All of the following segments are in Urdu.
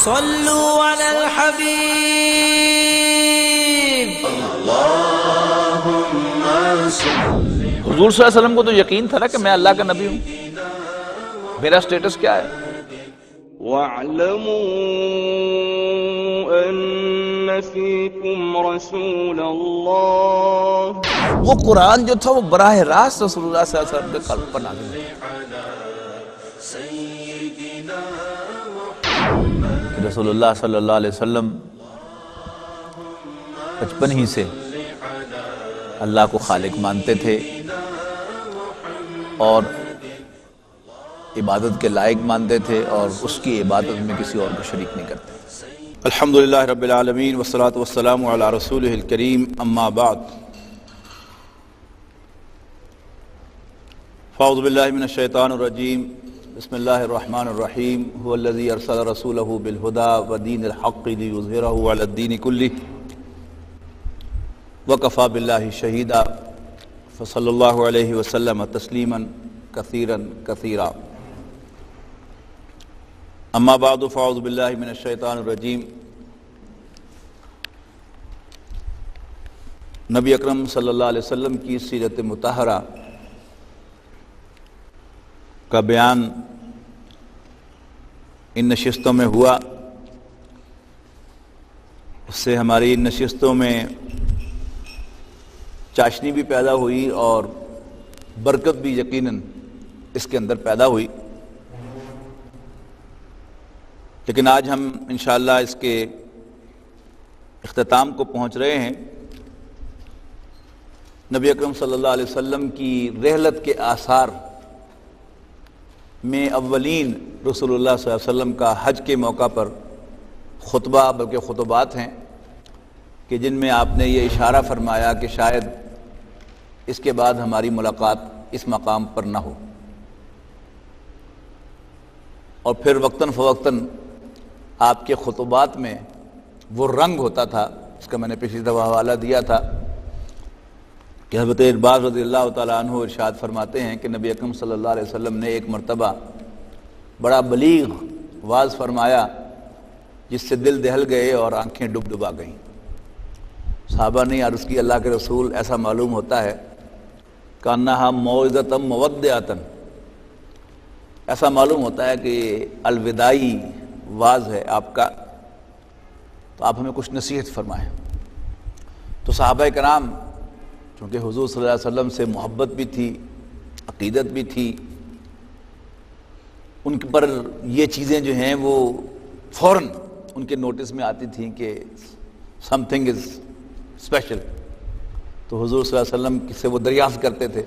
صلوا علی الحبیب۔ حضور صلی اللہ علیہ وسلم کو تو یقین تھا نا کہ میں اللہ کا نبی ہوں، میرا سٹیٹس کیا ہے۔ وَاعْلَمُوا أَنَّ فِيكُمْ رَسُولَ اللَّهِ۔ وہ قرآن جو تھا وہ براہ راست رسول اللہ صلی اللہ علیہ وسلم کے قلب پر نازل ہوا کہ رسول اللہ صلی اللہ علیہ وسلم بچپن ہی سے اللہ کو خالق مانتے تھے اور عبادت کے لائق مانتے تھے اور اس کی عبادت میں کسی اور کو شریک نہیں کرتے۔ الحمدللہ رب العالمین والصلاة والسلام علی رسولہ الکریم، اما بعد فاعوذ باللہ من الشیطان الرجیم، بسم اللہ الرحمن الرحیم، هو الذی ارسل رسولہ بالہدی ودین الحق لیظہرہ علی الدین کلہ وکفی باللہ شہیدا، فصلی اللہ علیہ وسلم تسلیما کثیرا کثیرا۔ اما بعد فاعوذ باللہ من الشیطان الرجیم۔ نبی اکرم صلی اللہ علیہ وسلم کی سیرت مطہرہ کا بیان ان نشستوں میں ہوا، اس سے ہماری ان نشستوں میں چاشنی بھی پیدا ہوئی اور برکت بھی یقیناً اس کے اندر پیدا ہوئی۔ لیکن آج ہم انشاءاللہ اس کے اختتام کو پہنچ رہے ہیں۔ نبی اکرم صلی اللہ علیہ وسلم کی رحلت کے آثار میں اولین رسول اللہ صلی اللہ علیہ وسلم کا حج کے موقع پر خطبہ بلکہ خطبات ہیں کہ جن میں آپ نے یہ اشارہ فرمایا کہ شاید اس کے بعد ہماری ملاقات اس مقام پر نہ ہو، اور پھر وقتاً فوقتاً آپ کے خطبات میں وہ رنگ ہوتا تھا، اس کا میں نے پچھلی دفعہ حوالہ دیا تھا کہ حضرت عباس رضی اللہ تعالیٰ عنہ ارشاد فرماتے ہیں کہ نبی اکرم صلی اللہ علیہ وسلم نے ایک مرتبہ بڑا بلیغ واعظ فرمایا جس سے دل دہل گئے اور آنکھیں ڈب ڈبا گئیں۔ صحابہ نے عرض کی اللہ کے رسول، ایسا معلوم ہوتا ہے کانہا موعظۃ مودعۃ، ایسا معلوم ہوتا ہے کہ الوداعی واعظ ہے آپ کا، تو آپ ہمیں کچھ نصیحت فرمائیں۔ تو صحابہ کرام چونکہ حضور صلی اللہ علیہ وسلم سے محبت بھی تھی، عقیدت بھی تھی، ان پر یہ چیزیں جو ہیں وہ فوراً ان کے نوٹس میں آتی تھیں کہ سم تھنگ از اسپیشل، تو حضور صلی اللہ علیہ وسلم سے وہ دریافت کرتے تھے،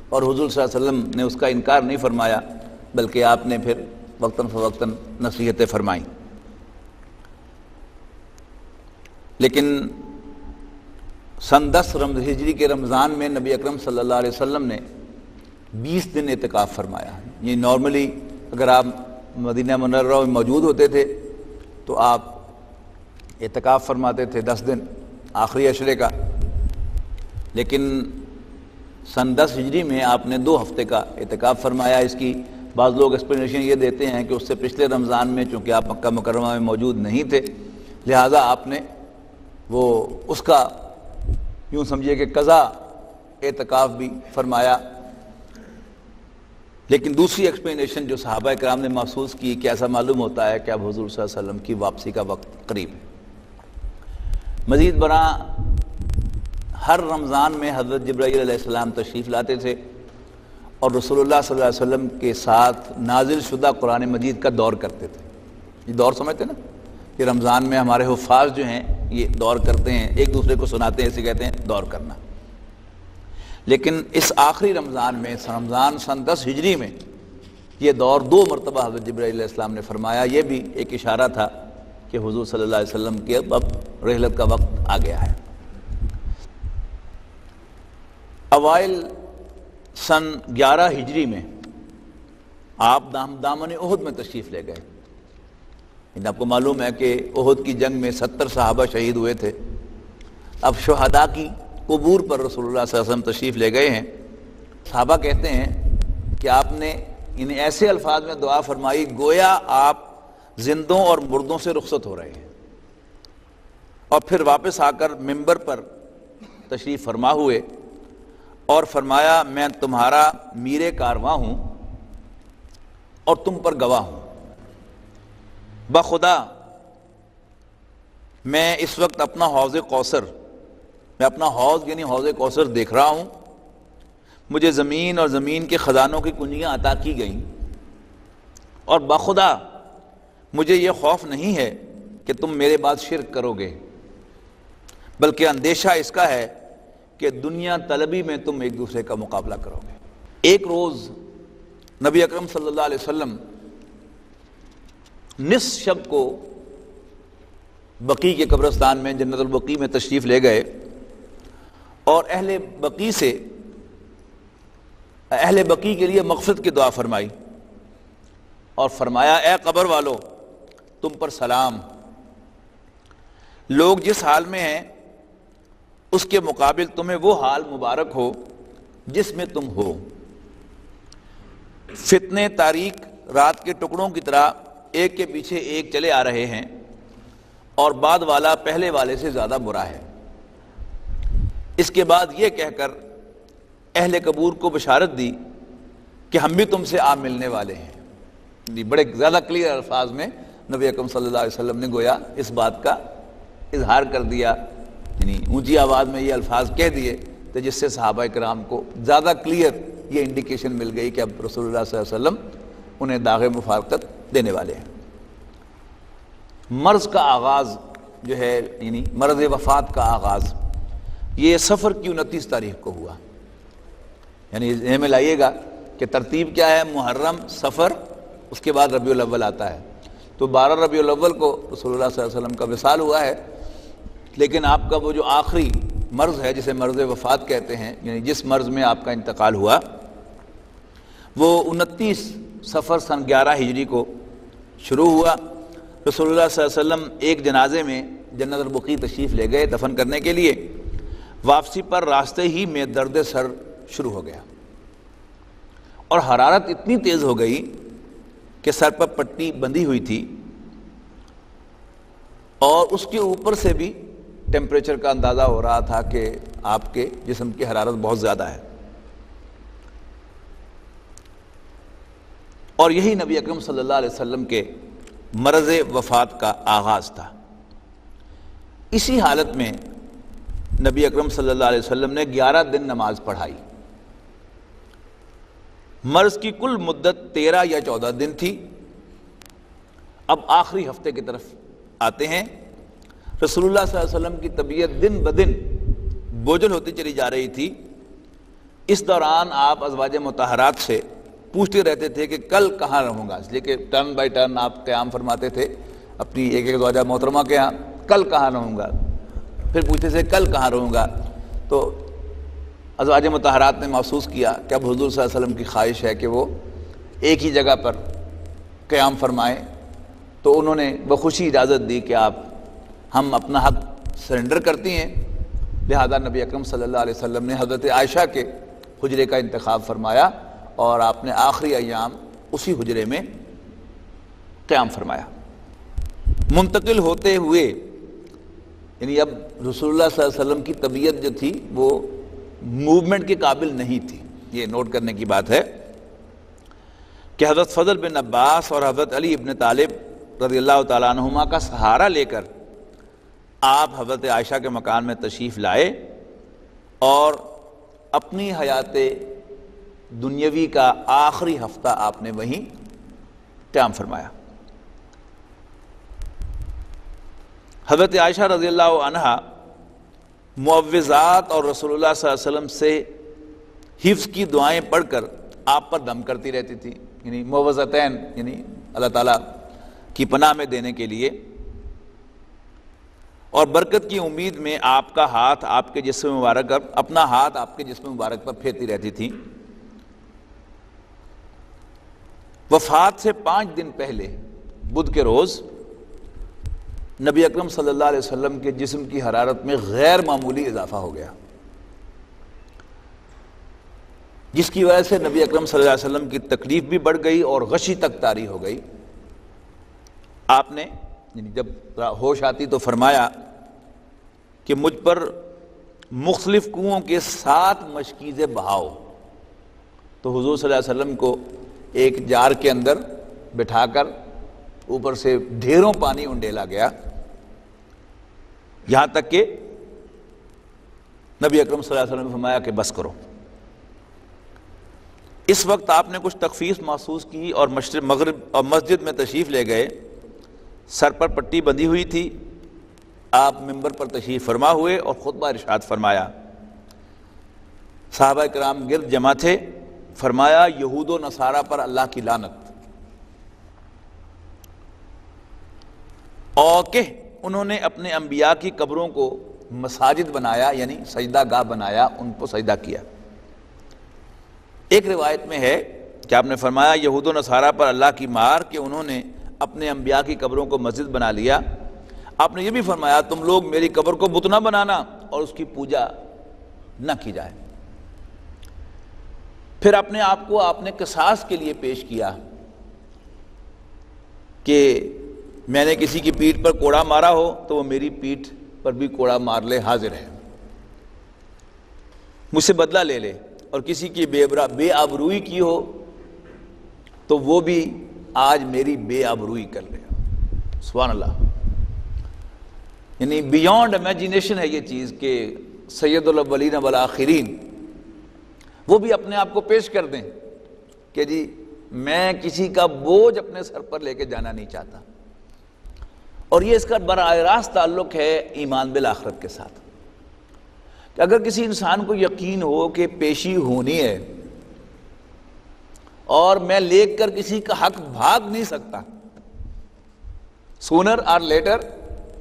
اور حضور صلی اللہ علیہ وسلم نے اس کا انکار نہیں فرمایا بلکہ آپ نے پھر وقتاً فوقتاً نصیحتیں فرمائیں۔ لیکن سن 10 ہجری کے رمضان میں نبی اکرم صلی اللہ علیہ وسلم نے 20 دن اعتکاف فرمایا۔ یہ نارملی اگر آپ مدینہ منورہ میں موجود ہوتے تھے تو آپ اعتکاف فرماتے تھے 10 دن آخری عشرے کا، لیکن سن 10 ہجری میں آپ نے 2 ہفتے کا اعتکاف فرمایا۔ اس کی بعض لوگ ایکسپلینیشن یہ دیتے ہیں کہ اس سے پچھلے رمضان میں چونکہ آپ مکہ مکرمہ میں موجود نہیں تھے لہٰذا آپ نے وہ اس کا یوں سمجھیے کہ قضا اعتکاف بھی فرمایا۔ لیکن دوسری ایکسپلینیشن جو صحابہ کرام نے محسوس کی کہ ایسا معلوم ہوتا ہے کہ اب حضور صلی اللہ علیہ وسلم کی واپسی کا وقت قریب ہے۔ مزید برآں ہر رمضان میں حضرت جبرائیل علیہ السلام تشریف لاتے تھے اور رسول اللہ صلی اللہ علیہ وسلم کے ساتھ نازل شدہ قرآن مجید کا دور کرتے تھے۔ یہ دور سمجھتے نا کہ رمضان میں ہمارے حفاظ جو ہیں یہ دور کرتے ہیں، ایک دوسرے کو سناتے ہیں، اسے کہتے ہیں دور کرنا۔ لیکن اس آخری رمضان میں رمضان سن 10 ہجری میں یہ دور 2 مرتبہ حضرت جبرائیل علیہ السلام نے فرمایا۔ یہ بھی ایک اشارہ تھا کہ حضور صلی اللہ علیہ وسلم کے اب رحلت کا وقت آ گیا ہے۔ اوائل سن 11 ہجری میں آپ دامن احد میں تشریف لے گئے۔ آپ کو معلوم ہے کہ احد کی جنگ میں 70 صحابہ شہید ہوئے تھے۔ اب شہداء کی قبور پر رسول اللہ صلی اللہ علیہ وسلم تشریف لے گئے ہیں۔ صحابہ کہتے ہیں کہ آپ نے انہیں ایسے الفاظ میں دعا فرمائی گویا آپ زندوں اور مردوں سے رخصت ہو رہے ہیں، اور پھر واپس آ کر منبر پر تشریف فرما ہوئے اور فرمایا میں تمہارا میر کارواں ہوں اور تم پر گواہ ہوں، بخدا میں اس وقت اپنا حوض کوثر، میں اپنا حوض یعنی حوض کوثر دیکھ رہا ہوں، مجھے زمین اور زمین کے خزانوں کی کنجیاں عطا کی گئیں، اور بخدا مجھے یہ خوف نہیں ہے کہ تم میرے بعد شرک کرو گے، بلکہ اندیشہ اس کا ہے کہ دنیا طلبی میں تم ایک دوسرے کا مقابلہ کرو گے۔ ایک روز نبی اکرم صلی اللہ علیہ وسلم نصف شب کو بقیع کے قبرستان میں جنت البقیع میں تشریف لے گئے اور اہل بقیع کے لیے مغفرت کی دعا فرمائی اور فرمایا اے قبر والو تم پر سلام، لوگ جس حال میں ہیں اس کے مقابل تمہیں وہ حال مبارک ہو جس میں تم ہو، فتنے تاریک رات کے ٹکڑوں کی طرح ایک کے پیچھے ایک چلے آ رہے ہیں اور بعد والا پہلے والے سے زیادہ برا ہے۔ اس کے بعد یہ کہہ کر اہل قبور کو بشارت دی کہ ہم بھی تم سے آ ملنے والے ہیں۔ بڑے زیادہ کلیئر الفاظ میں نبی اکرم صلی اللہ علیہ وسلم نے گویا اس بات کا اظہار کر دیا، یعنی اونچی آواز میں یہ الفاظ کہہ دیے تو جس سے صحابہ کرام کو زیادہ کلیئر یہ انڈیکیشن مل گئی کہ اب رسول اللہ صلی اللہ علیہ وسلم انہیں داغ مفارقت دینے والے ہیں۔ مرض کا آغاز جو ہے یعنی مرض وفات کا آغاز یہ سفر کی 29 تاریخ کو ہوا، یعنی ذہن میں لائیے گا کہ ترتیب کیا ہے، محرم، سفر، اس کے بعد ربیع الاول آتا ہے، تو 12 ربیع الاول کو رسول اللہ صلی اللہ علیہ وسلم کا وصال ہوا ہے، لیکن آپ کا وہ جو آخری مرض ہے جسے مرض وفات کہتے ہیں، یعنی جس مرض میں آپ کا انتقال ہوا وہ 29 صفر سن 11 ہجری کو شروع ہوا۔ رسول اللہ صلی اللہ علیہ وسلم ایک جنازے میں جنت البقیع تشریف لے گئے دفن کرنے کے لیے، واپسی پر راستے ہی میں درد سر شروع ہو گیا اور حرارت اتنی تیز ہو گئی کہ سر پر پٹی بندھی ہوئی تھی اور اس کے اوپر سے بھی ٹیمپریچر کا اندازہ ہو رہا تھا کہ آپ کے جسم کی حرارت بہت زیادہ ہے، اور یہی نبی اکرم صلی اللہ علیہ وسلم کے مرض وفات کا آغاز تھا۔ اسی حالت میں نبی اکرم صلی اللہ علیہ وسلم نے 11 دن نماز پڑھائی۔ مرض کی کل مدت 13 یا 14 دن تھی۔ اب آخری ہفتے کی طرف آتے ہیں۔ رسول اللہ صلی اللہ علیہ وسلم کی طبیعت دن بدن بوجھل ہوتی چلی جا رہی تھی۔ اس دوران آپ ازواج مطہرات سے پوچھتے رہتے تھے کہ کل کہاں رہوں گا، اس لیے کہ ٹرن بائی ٹرن آپ قیام فرماتے تھے اپنی ایک ایک زوجہ محترمہ کے ہاں، کل کہاں رہوں گا، پھر پوچھتے تھے کل کہاں رہوں گا۔ تو ازواج مطہرات نے محسوس کیا کہ اب حضور صلی اللہ علیہ وسلم کی خواہش ہے کہ وہ ایک ہی جگہ پر قیام فرمائیں، تو انہوں نے بخوشی اجازت دی کہ آپ ہم اپنا حق سرنڈر کرتی ہیں۔ لہذا نبی اکرم صلی اللہ علیہ وسلم نے حضرت عائشہ کے حجرے کا انتخاب فرمایا اور آپ نے آخری ایام اسی حجرے میں قیام فرمایا۔ منتقل ہوتے ہوئے یعنی اب رسول اللہ صلی اللہ علیہ وسلم کی طبیعت جو تھی وہ موومنٹ کے قابل نہیں تھی۔ یہ نوٹ کرنے کی بات ہے کہ حضرت فضل بن عباس اور حضرت علی ابن طالب رضی اللہ تعالیٰ عنہما کا سہارا لے کر آپ حضرت عائشہ کے مکان میں تشریف لائے اور اپنی حیات دنیاوی کا آخری ہفتہ آپ نے وہیں قیام فرمایا۔ حضرت عائشہ رضی اللہ عنہا معوذات اور رسول اللہ صلی اللہ علیہ وسلم سے حفظ کی دعائیں پڑھ کر آپ پر دم کرتی رہتی تھی، یعنی معوذتین یعنی اللہ تعالیٰ کی پناہ میں دینے کے لیے، اور برکت کی امید میں آپ کا ہاتھ آپ کے جسم مبارک پر اپنا ہاتھ آپ کے جسم مبارک پر پھیرتی رہتی تھی۔ وفات سے 5 دن پہلے بدھ کے روز نبی اکرم صلی اللہ علیہ وسلم کے جسم کی حرارت میں غیر معمولی اضافہ ہو گیا، جس کی وجہ سے نبی اکرم صلی اللہ علیہ وسلم کی تکلیف بھی بڑھ گئی اور غشی تک طاری ہو گئی۔ آپ نے جب ہوش آتی تو فرمایا کہ مجھ پر مختلف کنوؤں کے 7 مشکیزیں بہاؤ. تو حضور صلی اللہ علیہ وسلم کو ایک جار کے اندر بٹھا کر اوپر سے ڈھیروں پانی انڈیلا گیا، یہاں تک کہ نبی اکرم صلی اللہ علیہ وسلم نے فرمایا کہ بس کرو. اس وقت آپ نے کچھ تخفیف محسوس کی اور مشرق مغرب اور مسجد میں تشریف لے گئے. سر پر پٹی بندھی ہوئی تھی. آپ ممبر پر تشریف فرما ہوئے اور خطبہ ارشاد فرمایا. صحابہ کرام گرد جمع تھے. فرمایا یہود و نصارہ پر اللہ کی لعنت، اور کہ انہوں نے اپنے انبیاء کی قبروں کو مساجد بنایا، یعنی سجدہ گاہ بنایا، ان کو سجدہ کیا. ایک روایت میں ہے کہ آپ نے فرمایا یہود و نصارہ پر اللہ کی مار کہ انہوں نے اپنے انبیاء کی قبروں کو مسجد بنا لیا. آپ نے یہ بھی فرمایا تم لوگ میری قبر کو بت نہ بنانا اور اس کی پوجا نہ کی جائے. پھر اپنے آپ کو آپ نے قصاص کے لیے پیش کیا کہ میں نے کسی کی پیٹھ پر کوڑا مارا ہو تو وہ میری پیٹھ پر بھی کوڑا مار لے، حاضر ہے، مجھ سے بدلہ لے لے. اور کسی کی بے آبروئی کی ہو تو وہ بھی آج میری بے آبروئی کر لے. سبحان اللہ. یعنی بیونڈ امیجینیشن ہے یہ چیز کہ سید الاولین والآخرین وہ بھی اپنے آپ کو پیش کر دیں کہ جی میں کسی کا بوجھ اپنے سر پر لے کے جانا نہیں چاہتا. اور یہ اس کا براہ راست تعلق ہے ایمان بالآخرت کے ساتھ، کہ اگر کسی انسان کو یقین ہو کہ پیشی ہونی ہے اور میں لے کر کسی کا حق بھاگ نہیں سکتا، سونر اور later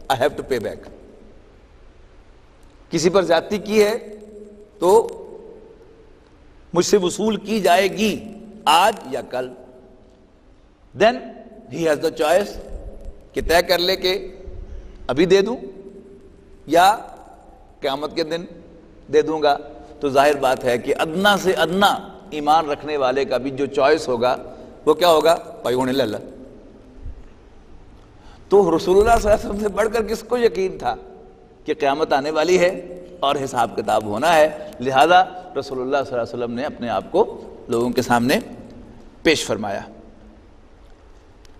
I have to pay back. کسی پر زیادتی کی ہے تو مجھ سے وصول کی جائے گی آج یا کل. دین ہی ہیز دا چوائس کہ طے کر لے کہ ابھی دے دوں یا قیامت کے دن دے دوں گا. تو ظاہر بات ہے کہ ادنا سے ادنا ایمان رکھنے والے کا بھی جو چوائس ہوگا وہ کیا ہوگا؟ پیغون اللہ. تو رسول اللہ صلی اللہ علیہ وسلم سے بڑھ کر کس کو یقین تھا کہ قیامت آنے والی ہے اور حساب کتاب ہونا ہے. لہذا رسول اللہ صلی اللہ علیہ وسلم نے اپنے آپ کو لوگوں کے سامنے پیش فرمایا.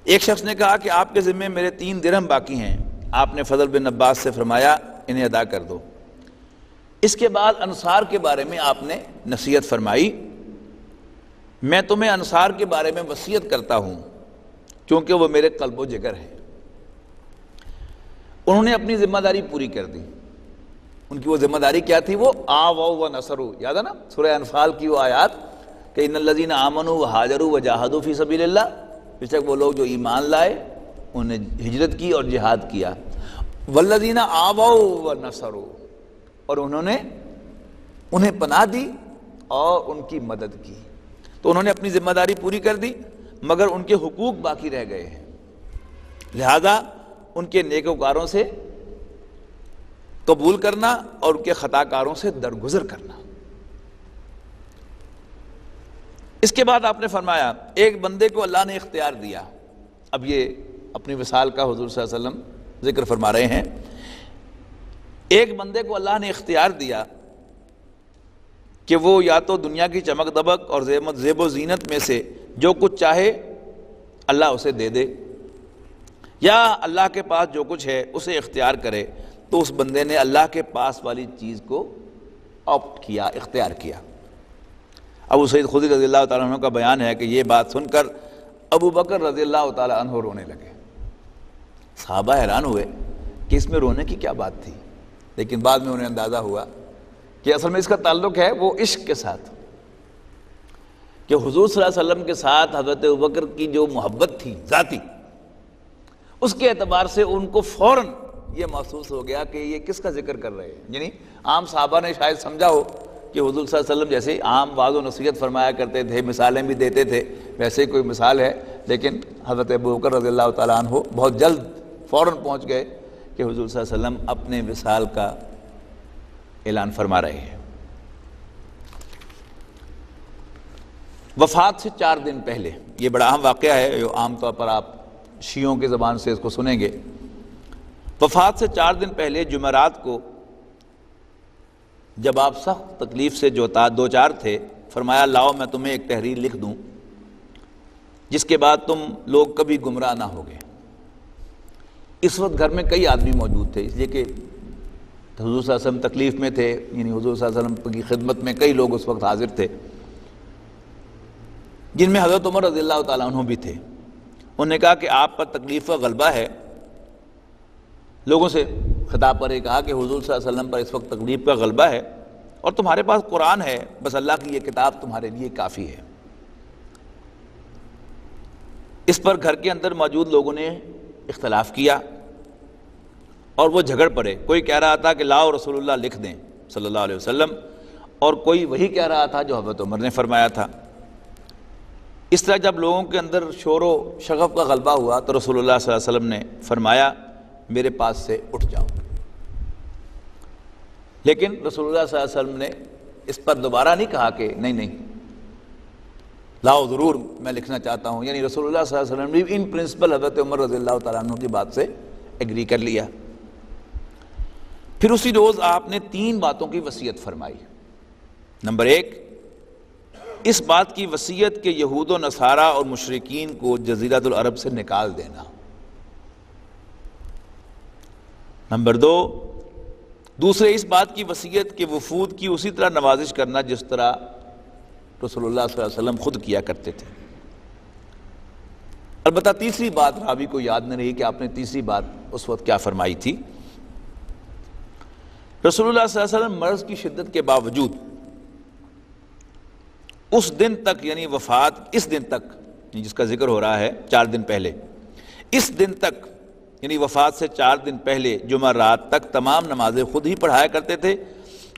ایک شخص نے کہا کہ آپ کے ذمے میرے 3 درہم باقی ہیں. آپ نے فضل بن عباس سے فرمایا انہیں ادا کر دو. اس کے بعد انصار کے بارے میں آپ نے نصیحت فرمائی. میں تمہیں انصار کے بارے میں وصیت کرتا ہوں کیونکہ وہ میرے قلب و جگر ہیں. انہوں نے اپنی ذمہ داری پوری کر دی. ان کی وہ ذمہ داری کیا تھی؟ وہ آووا ونصروا. یاد ہے نا سورہ انفال کی وہ آیات کہ ان الذین آمنوا وہاجروا وجاہدوا فی سبیل اللہ. بے شک وہ لوگ جو ایمان لائے، انہیں ہجرت کی اور جہاد کیا. والذین آووا ونصروا، اور انہوں نے انہیں پناہ دی اور ان کی مدد کی. تو انہوں نے اپنی ذمہ داری پوری کر دی مگر ان کے حقوق باقی رہ گئے ہیں. لہذا ان کے نیکوکاروں سے قبول کرنا اور ان کے خطا کاروں سے درگزر کرنا. اس کے بعد آپ نے فرمایا ایک بندے کو اللہ نے اختیار دیا. اب یہ اپنی وصال کا حضور صلی اللہ علیہ وسلم ذکر فرما رہے ہیں. ایک بندے کو اللہ نے اختیار دیا کہ وہ یا تو دنیا کی چمک دمک اور زیب و زینت میں سے جو کچھ چاہے اللہ اسے دے دے، یا اللہ کے پاس جو کچھ ہے اسے اختیار کرے. تو اس بندے نے اللہ کے پاس والی چیز کو آپٹ کیا، اختیار کیا. ابو سعید خدری رضی اللہ تعالیٰ عنہ کا بیان ہے کہ یہ بات سن کر ابو بکر رضی اللہ تعالیٰ عنہ رونے لگے. صحابہ حیران ہوئے کہ اس میں رونے کی کیا بات تھی، لیکن بعد میں انہیں اندازہ ہوا کہ اصل میں اس کا تعلق ہے وہ عشق کے ساتھ، کہ حضور صلی اللہ علیہ وسلم کے ساتھ حضرت ابوبکر کی جو محبت تھی ذاتی، اس کے اعتبار سے ان کو فوراً یہ محسوس ہو گیا کہ یہ کس کا ذکر کر رہے ہیں. یعنی عام صحابہ نے شاید سمجھا ہو کہ حضور صلی اللہ علیہ وسلم جیسے عام واعظ و نصیحت فرمایا کرتے تھے، مثالیں بھی دیتے تھے، ویسے ہی کوئی مثال ہے. لیکن حضرت ابوبکر رضی اللہ تعالیٰ عنہ بہت جلد فوراً پہنچ گئے کہ حضور صلی اللہ علیہ وسلم اپنے وصال کا اعلان فرما رہے ہیں. وفات سے 4 دن پہلے، یہ بڑا اہم واقعہ ہے جو عام طور پر آپ شیعوں کی زبان سے اس کو سنیں گے۔ وفات سے 4 دن پہلے جمعرات کو جب آپ سخت تکلیف سے دو چار تھے، فرمایا لاؤ میں تمہیں ایک تحریر لکھ دوں جس کے بعد تم لوگ کبھی گمراہ نہ ہوگے۔ اس وقت گھر میں کئی آدمی موجود تھے، اس لیے کہ حضور صلی اللہ علیہ وسلم تکلیف میں تھے، یعنی حضور صلی اللہ علیہ وسلم کی خدمت میں کئی لوگ اس وقت حاضر تھے، جن میں حضرت عمر رضی اللہ تعالیٰ عنہ بھی تھے۔ انہوں نے کہا کہ آپ پر تکلیف کا غلبہ ہے، لوگوں سے خطاب پر یہ کہا کہ حضور صلی اللہ علیہ وسلم پر اس وقت تکلیف کا غلبہ ہے اور تمہارے پاس قرآن ہے، بس اللہ کی یہ کتاب تمہارے لیے کافی ہے۔ اس پر گھر کے اندر موجود لوگوں نے اختلاف کیا اور وہ جھگڑ پڑے۔ کوئی کہہ رہا تھا کہ لاؤ رسول اللہ لکھ دیں صلی اللہ علیہ وسلم، اور کوئی وہی کہہ رہا تھا جو حضرت عمر نے فرمایا تھا۔ اس طرح جب لوگوں کے اندر شور و شغف کا غلبہ ہوا تو رسول اللہ صلی اللہ علیہ وسلم نے فرمایا میرے پاس سے اٹھ جاؤ، لیکن رسول اللہ صلی اللہ علیہ وسلم نے اس پر دوبارہ نہیں کہا کہ نہیں لاؤ ضرور میں لکھنا چاہتا ہوں، یعنی رسول اللہ صلی اللہ علیہ وسلم نے ان پرنسپل حضرت عمر رضی اللہ تعالیٰ عنہ کی بات سے ایگری کر لیا۔ پھر اسی روز آپ نے 3 باتوں کی وصیت فرمائی۔ نمبر 1، اس بات کی وصیت کہ یہود و نصارہ اور مشرکین کو جزیرۃ العرب سے نکال دینا۔ نمبر 2، دوسرے اس بات کی وصیت کہ وفود کی اسی طرح نوازش کرنا جس طرح رسول اللہ صلی اللہ علیہ وسلم خود کیا کرتے تھے۔ البتہ تیسری بات راوی کو یاد نہیں رہی کہ آپ نے تیسری بات اس وقت کیا فرمائی تھی۔ رسول اللہ صلی اللہ علیہ وسلم مرض کی شدت کے باوجود اس دن تک، یعنی وفات اس دن تک جس کا ذکر ہو رہا ہے 4 دن پہلے، اس دن تک یعنی وفات سے 4 دن پہلے جمعہ رات تک تمام نمازیں خود ہی پڑھایا کرتے تھے۔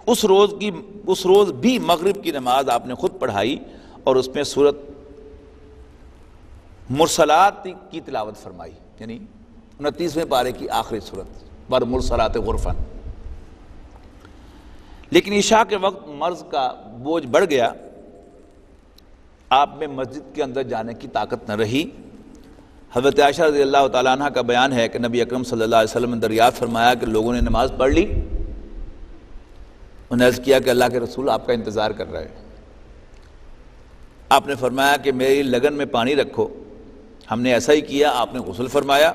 اس روز بھی مغرب کی نماز آپ نے خود پڑھائی اور اس میں سورۃ مرسلات کی تلاوت فرمائی، یعنی 29ویں پارے کی آخری سورت والمرسلات غرفا۔ لیکن عشاء کے وقت مرض کا بوجھ بڑھ گیا، آپ میں مسجد کے اندر جانے کی طاقت نہ رہی۔ حضرت عائشہ رضی اللہ تعالیٰ عنہ کا بیان ہے کہ نبی اکرم صلی اللہ علیہ وسلم نے دریافت فرمایا کہ لوگوں نے نماز پڑھ لی؟ انہوں نے عرض کیا کہ اللہ کے رسول آپ کا انتظار کر رہے ہیں۔ آپ نے فرمایا کہ میری لگن میں پانی رکھو۔ ہم نے ایسا ہی کیا، آپ نے غسل فرمایا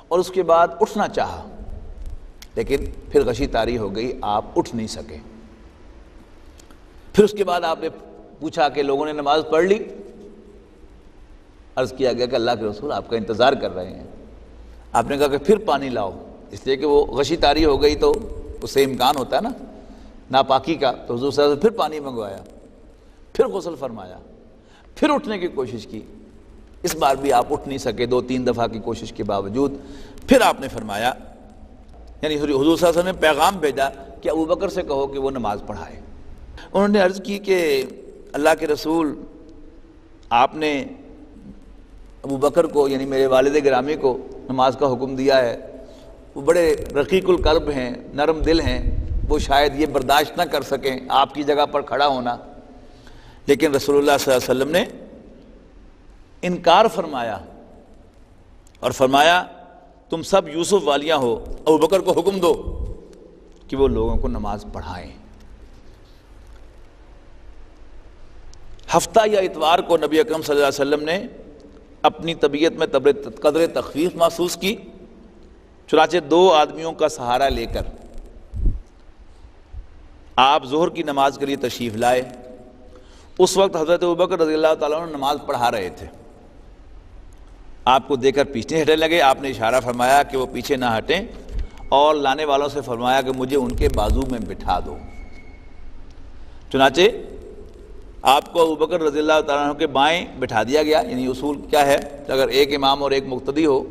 اور اس کے بعد اٹھنا چاہا، لیکن پھر غشی طاری ہو گئی، آپ اٹھ نہیں سکے۔ پھر اس کے بعد آپ نے پوچھا کہ لوگوں نے نماز پڑھ لی؟ عرض کیا گیا کہ اللہ کے رسول آپ کا انتظار کر رہے ہیں۔ آپ نے کہا کہ پھر پانی لاؤ، اس لیے کہ وہ غشی طاری ہو گئی تو اس سے امکان ہوتا ہے نا ناپاکی کا، تو حضور صلی اللہ علیہ وسلم پھر پانی منگوایا، پھر غسل فرمایا، پھر اٹھنے کی کوشش کی۔ اس بار بھی آپ اٹھ نہیں سکے، 2-3 دفعہ کی کوشش کے باوجود۔ پھر آپ نے فرمایا، یعنی حضور صلی اللہ علیہ وسلم نے پیغام بھیجا کہ ابو بکر سے کہو کہ وہ نماز پڑھائے۔ انہوں نے عرض کی کہ اللہ کے رسول آپ نے ابو بکر کو، یعنی میرے والد گرامی کو نماز کا حکم دیا ہے، وہ بڑے رقیق القلب ہیں، نرم دل ہیں، وہ شاید یہ برداشت نہ کر سکیں آپ کی جگہ پر کھڑا ہونا۔ لیکن رسول اللہ صلی اللہ علیہ وسلم نے انکار فرمایا اور فرمایا تم سب یوسف والیاں ہو، ابو بکر کو حکم دو کہ وہ لوگوں کو نماز پڑھائیں۔ ہفتہ یا اتوار کو نبی اکرم صلی اللہ علیہ وسلم نے اپنی طبیعت میں قدر تخفیف محسوس کی، چنانچہ 2 آدمیوں کا سہارا لے کر آپ ظہر کی نماز کے لیے تشریف لائے۔ اس وقت حضرت ابوبکر رضی اللہ تعالیٰ عنہ نماز پڑھا رہے تھے۔ آپ کو دیکھ کر پیچھے ہٹنے لگے، آپ نے اشارہ فرمایا کہ وہ پیچھے نہ ہٹیں اور لانے والوں سے فرمایا کہ مجھے ان کے بازو میں بٹھا دو۔ چنانچہ آپ کو ابوبکر رضی اللہ تعالیٰ عنہ کے بائیں بٹھا دیا گیا۔ یعنی اصول کیا ہے کہ اگر ایک امام اور ایک مقتدی ہو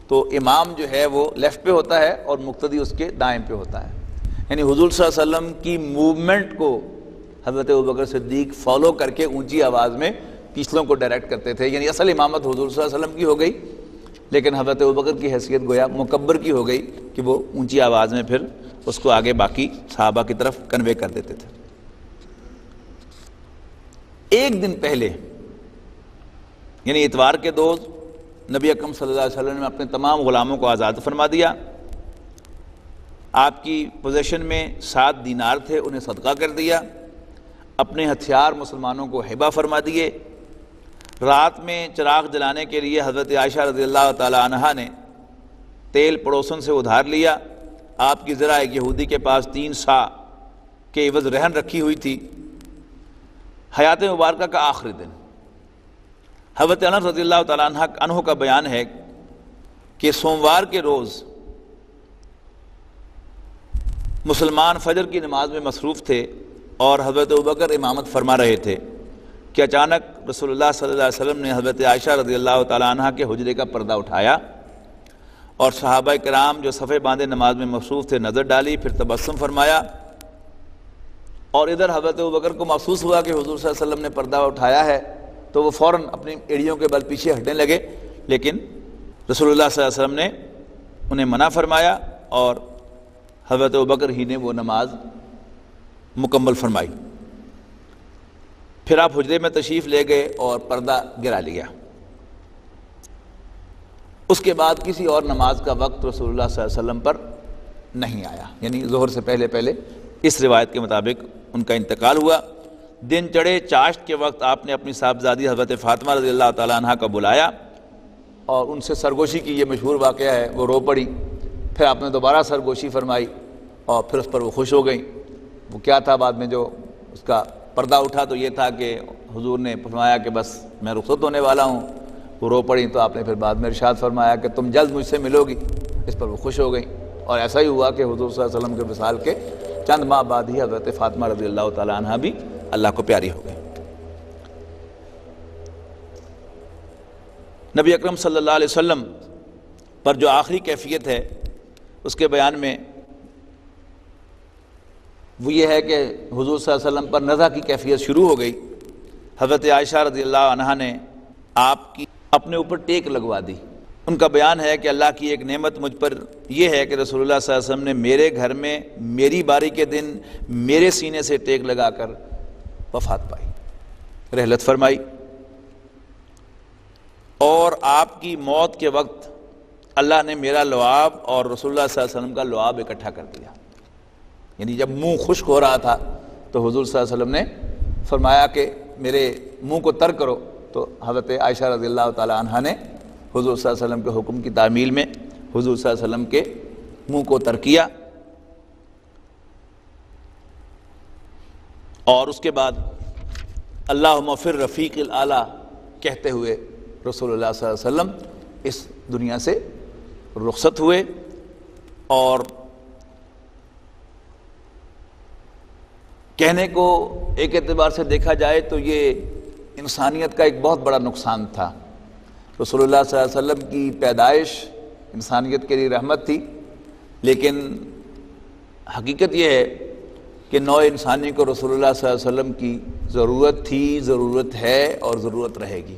تو امام جو ہے وہ لیفٹ پہ ہوتا ہے اور مقتدی اس کے دائیں پہ ہوتا ہے۔ یعنی حضور صلی اللہ علیہ وسلم کی موومنٹ کو حضرت ابوبکر صدیق فالو کر کے اونچی آواز میں پچھلوں کو ڈائریکٹ کرتے تھے۔ یعنی اصل امامت حضور صلی اللہ علیہ وسلم کی ہو گئی، لیکن حضرت ابوبکر کی حیثیت گویا مکبر کی ہو گئی کہ وہ اونچی آواز میں پھر اس کو آگے باقی صحابہ کی طرف کنوے کر دیتے تھے۔ ایک دن پہلے یعنی اتوار کے روز نبی اکرم صلی اللہ علیہ وسلم نے اپنے تمام غلاموں کو آزاد فرما دیا. آپ کی پوزیشن میں 7 دینار تھے، انہیں صدقہ کر دیا. اپنے ہتھیار مسلمانوں کو ہبہ فرما دیے. رات میں چراغ جلانے کے لیے حضرت عائشہ رضی اللہ تعالی عنہا نے تیل پڑوسن سے ادھار لیا. آپ کی ذرا ایک یہودی کے پاس 3 سا کے عوض رہن رکھی ہوئی تھی. حیات مبارکہ کا آخری دن حضرت انس رضی اللہ تعالیٰ عنہ کا بیان ہے کہ سوموار کے روز مسلمان فجر کی نماز میں مصروف تھے اور حضرت ابوبکر امامت فرما رہے تھے کہ اچانک رسول اللہ صلی اللہ علیہ وسلم نے حضرت عائشہ رضی اللہ تعالیٰ عنہ کے حجرے کا پردہ اٹھایا اور صحابہ کرام جو صفے باندھے نماز میں مصروف تھے نظر ڈالی، پھر تبسم فرمایا. اور ادھر حضرت ابوبکر کو محسوس ہوا کہ حضور صلی اللہ علیہ وسلم نے پردہ اٹھایا ہے تو وہ فوراً اپنی ایڑیوں کے بل پیچھے ہٹنے لگے، لیکن رسول اللہ صلی اللہ علیہ وسلم نے انہیں منع فرمایا اور حضرت ابوبکر ہی نے وہ نماز مکمل فرمائی. پھر آپ حجرے میں تشریف لے گئے اور پردہ گرا لیا. اس کے بعد کسی اور نماز کا وقت رسول اللہ صلی اللہ علیہ وسلم پر نہیں آیا، یعنی ظہر سے پہلے اس روایت کے مطابق ان کا انتقال ہوا. دن چڑھے چاشت کے وقت آپ نے اپنی صاحبزادی حضرت فاطمہ رضی اللہ تعالیٰ عنہ کا بلایا اور ان سے سرگوشی کی. یہ مشہور واقعہ ہے. وہ رو پڑی، پھر آپ نے دوبارہ سرگوشی فرمائی اور پھر اس پر وہ خوش ہو گئیں. وہ کیا تھا بعد میں جو اس کا پردہ اٹھا تو یہ تھا کہ حضور نے فرمایا کہ بس میں رخصت ہونے والا ہوں. وہ رو پڑیں تو آپ نے پھر بعد میں ارشاد فرمایا کہ تم جلد مجھ سے ملو گی. اس پر وہ خوش ہو گئیں اور ایسا ہی ہوا کہ حضور صلی اللہ علیہ وسلم کے وصال کے چند ماہ بعد ہی حضرت فاطمہ رضی اللہ تعالیٰ عنہ بھی اللہ کو پیاری ہو گئی. نبی اکرم صلی اللہ علیہ وسلم پر جو آخری کیفیت ہے اس کے بیان میں وہ یہ ہے کہ حضور صلی اللہ علیہ وسلم پر نزع کی کیفیت شروع ہو گئی. حضرت عائشہ رضی اللہ عنہا نے آپ کی اپنے اوپر ٹیک لگوا دی. ان کا بیان ہے کہ اللہ کی ایک نعمت مجھ پر یہ ہے کہ رسول اللہ صلی اللہ علیہ وسلم نے میرے گھر میں میری باری کے دن میرے سینے سے ٹیک لگا کر وفات پائی، رحلت فرمائی. اور آپ کی موت کے وقت اللہ نے میرا لعاب اور رسول اللہ صلی اللہ علیہ وسلم کا لعاب اکٹھا کر دیا. یعنی جب منہ خشک ہو رہا تھا تو حضور صلی اللہ علیہ وسلم نے فرمایا کہ میرے منہ کو تر کرو، تو حضرت عائشہ رضی اللہ تعالی عنہا نے حضور صلی اللہ علیہ وسلم کے حکم کی تعمیل میں حضور صلی اللہ علیہ وسلم کے منہ کو تر کیا. اور اس کے بعد اللہم فی الرفیق الاعلیٰ کہتے ہوئے رسول اللہ صلی اللہ علیہ وسلم اس دنیا سے رخصت ہوئے. اور کہنے کو ایک اعتبار سے دیکھا جائے تو یہ انسانیت کا ایک بہت بڑا نقصان تھا. رسول اللہ صلی اللہ علیہ وسلم کی پیدائش انسانیت کے لیے رحمت تھی، لیکن حقیقت یہ ہے کہ نوع انسانی کو رسول اللہ صلی اللہ علیہ وسلم کی ضرورت تھی، ضرورت ہے اور ضرورت رہے گی.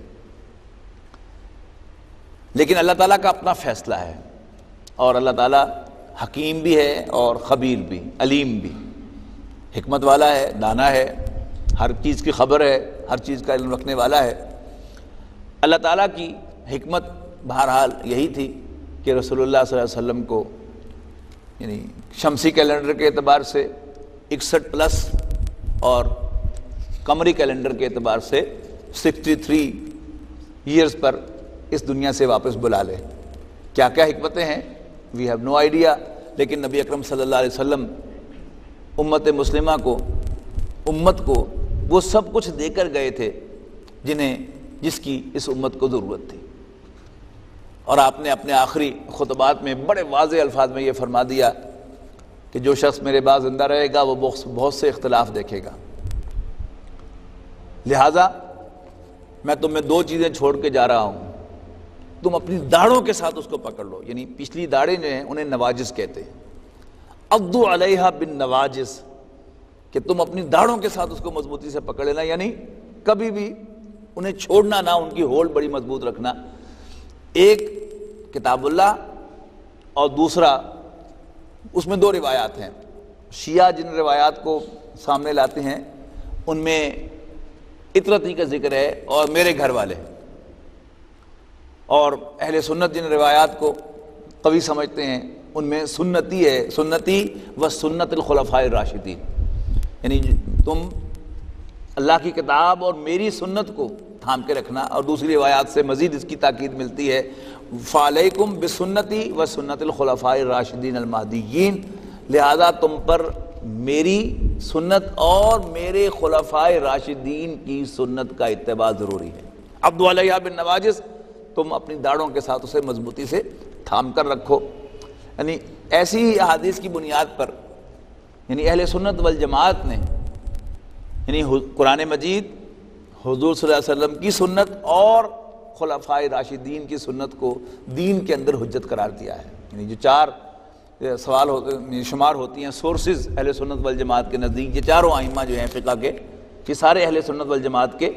لیکن اللہ تعالیٰ کا اپنا فیصلہ ہے اور اللہ تعالیٰ حکیم بھی ہے اور خبیر بھی، علیم بھی، حکمت والا ہے، دانا ہے، ہر چیز کی خبر ہے، ہر چیز کا علم رکھنے والا ہے. اللہ تعالیٰ کی حکمت بہرحال یہی تھی کہ رسول اللہ صلی اللہ علیہ وسلم کو یعنی شمسی کیلنڈر کے اعتبار سے 61+ اور قمری کیلنڈر کے اعتبار سے 63 ایئرز پر اس دنیا سے واپس بلا لے. کیا کیا حکمتیں ہیں وی ہیو نو آئیڈیا، لیکن نبی اکرم صلی اللہ علیہ وسلم امت مسلمہ کو، امت کو وہ سب کچھ دے کر گئے تھے جس کی اس امت کو ضرورت تھی. اور آپ نے اپنے آخری خطبات میں بڑے واضح الفاظ میں یہ فرما دیا کہ جو شخص میرے بعد زندہ رہے گا وہ بہت سے اختلاف دیکھے گا، لہٰذا میں تمہیں 2 چیزیں چھوڑ کے جا رہا ہوں، تم اپنی داڑھوں کے ساتھ اس کو پکڑ لو. یعنی پچھلی داڑھیں جو ہیں انہیں نواجس کہتے ہیں، عضوا علیہا بالنواجس، کہ تم اپنی داڑھوں کے ساتھ اس کو مضبوطی سے پکڑ لینا، یعنی کبھی بھی انہیں چھوڑنا نہ، ان کی ہولڈ بڑی مضبوط رکھنا. ایک کتاب اللہ اور دوسرا اس میں 2 روایات ہیں. شیعہ جن روایات کو سامنے لاتے ہیں ان میں اطرتی کا ذکر ہے اور میرے گھر والے. اور اہل سنت جن روایات کو قوی سمجھتے ہیں ان میں سنتی ہے، سنتی و سنت الخلفاء الراشدین، یعنی تم اللہ کی کتاب اور میری سنت کو تھام کے رکھنا۔ اور دوسری روایات سے مزید اس کی تاکید ملتی ہے، فعلیکم بسنتی و سنت الخلفاء الراشدین المہدیین، لہذا تم پر میری سنت اور میرے خلفاء راشدین کی سنت کا اتباع ضروری ہے۔ عضوا علیہا بالنواجذ، تم اپنی داڑھوں کے ساتھ اسے مضبوطی سے تھام کر رکھو۔ یعنی ایسی ہی احادیث کی بنیاد پر یعنی اہل سنت والجماعت نے یعنی قرآن مجید، حضور صلی اللہ علیہ وسلم کی سنت اور خلفاء راشدین کی سنت کو دین کے اندر حجت قرار دیا ہے۔ یعنی جو چار سوال شمار ہوتی ہیں سورسز اہل سنت والجماعت کے نزدیک، یہ چاروں ائمہ جو ہیں فقہ کے، یہ سارے اہل سنت والجماعت کے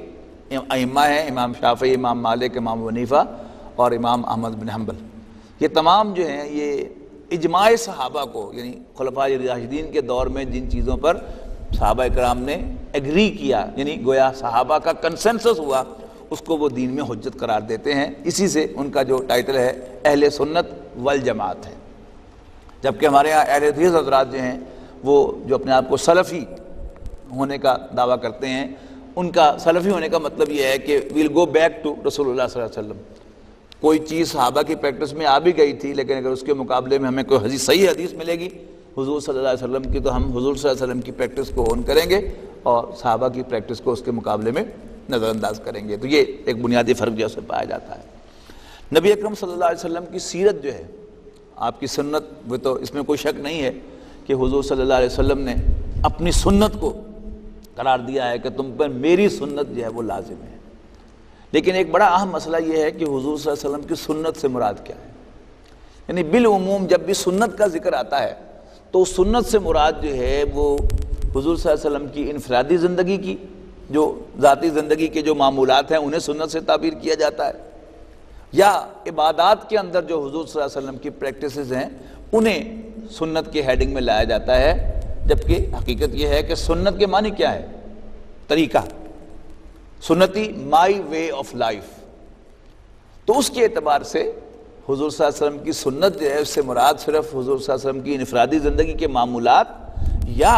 ائمہ ہیں، امام شافعی، امام مالک، امام حنیفہ اور امام احمد بن حنبل۔ یہ تمام جو ہیں یہ اجماع صحابہ کو، یعنی خلفاء راشدین کے دور میں جن چیزوں پر صحابہ کرام نے ایگری کیا، یعنی گویا صحابہ کا کنسنسس ہوا، اس کو وہ دین میں حجت قرار دیتے ہیں۔ اسی سے ان کا جو ٹائٹل ہے اہل سنت والجماعت ہے۔ جبکہ ہمارے یہاں اہل حدیث حضرات جو ہیں وہ جو اپنے آپ کو سلفی ہونے کا دعویٰ کرتے ہیں، ان کا سلفی ہونے کا مطلب یہ ہے کہ ویل گو بیک ٹو رسول اللہ صلی اللہ علیہ وسلم۔ کوئی چیز صحابہ کی پریکٹس میں آ بھی گئی تھی، لیکن اگر اس کے مقابلے میں ہمیں کوئی حدیث، صحیح حدیث ملے گی حضور صلی اللہ علیہ وسلم کی، تو ہم حضور صلی اللہ علیہ وسلم کی پریکٹس کو اون کریں گے اور صحابہ کی پریکٹس کو اس کے مقابلے میں نظر انداز کریں گے۔ تو یہ ایک بنیادی فرق جو ہے پایا جاتا ہے۔ نبی اکرم صلی اللہ علیہ وسلم کی سیرت جو ہے، آپ کی سنت، وہ تو اس میں کوئی شک نہیں ہے کہ حضور صلی اللہ علیہ وسلم نے اپنی سنت کو قرار دیا ہے کہ تم پر میری سنت جو ہے وہ لازم ہے۔ لیکن ایک بڑا اہم مسئلہ یہ ہے کہ حضور صلی اللہ علیہ وسلم کی سنت سے مراد کیا ہے۔ یعنی بالعموم جب بھی سنت کا ذکر آتا ہے تو سنت سے مراد جو ہے وہ حضور صلی اللہ علیہ وسلم کی انفرادی زندگی کی، جو ذاتی زندگی کے جو معمولات ہیں انہیں سنت سے تعبیر کیا جاتا ہے، یا عبادات کے اندر جو حضور صلی اللہ علیہ وسلم کی پریکٹسز ہیں انہیں سنت کے ہیڈنگ میں لایا جاتا ہے۔ جبکہ حقیقت یہ ہے کہ سنت کے معنی کیا ہے؟ طریقہ، سنتی مائی وے آف لائف۔ تو اس کے اعتبار سے حضور صلی اللہ علیہ وسلم کی سنت جو ہے اس سے مراد صرف حضور صلی اللہ علیہ وسلم کی انفرادی زندگی کے معمولات یا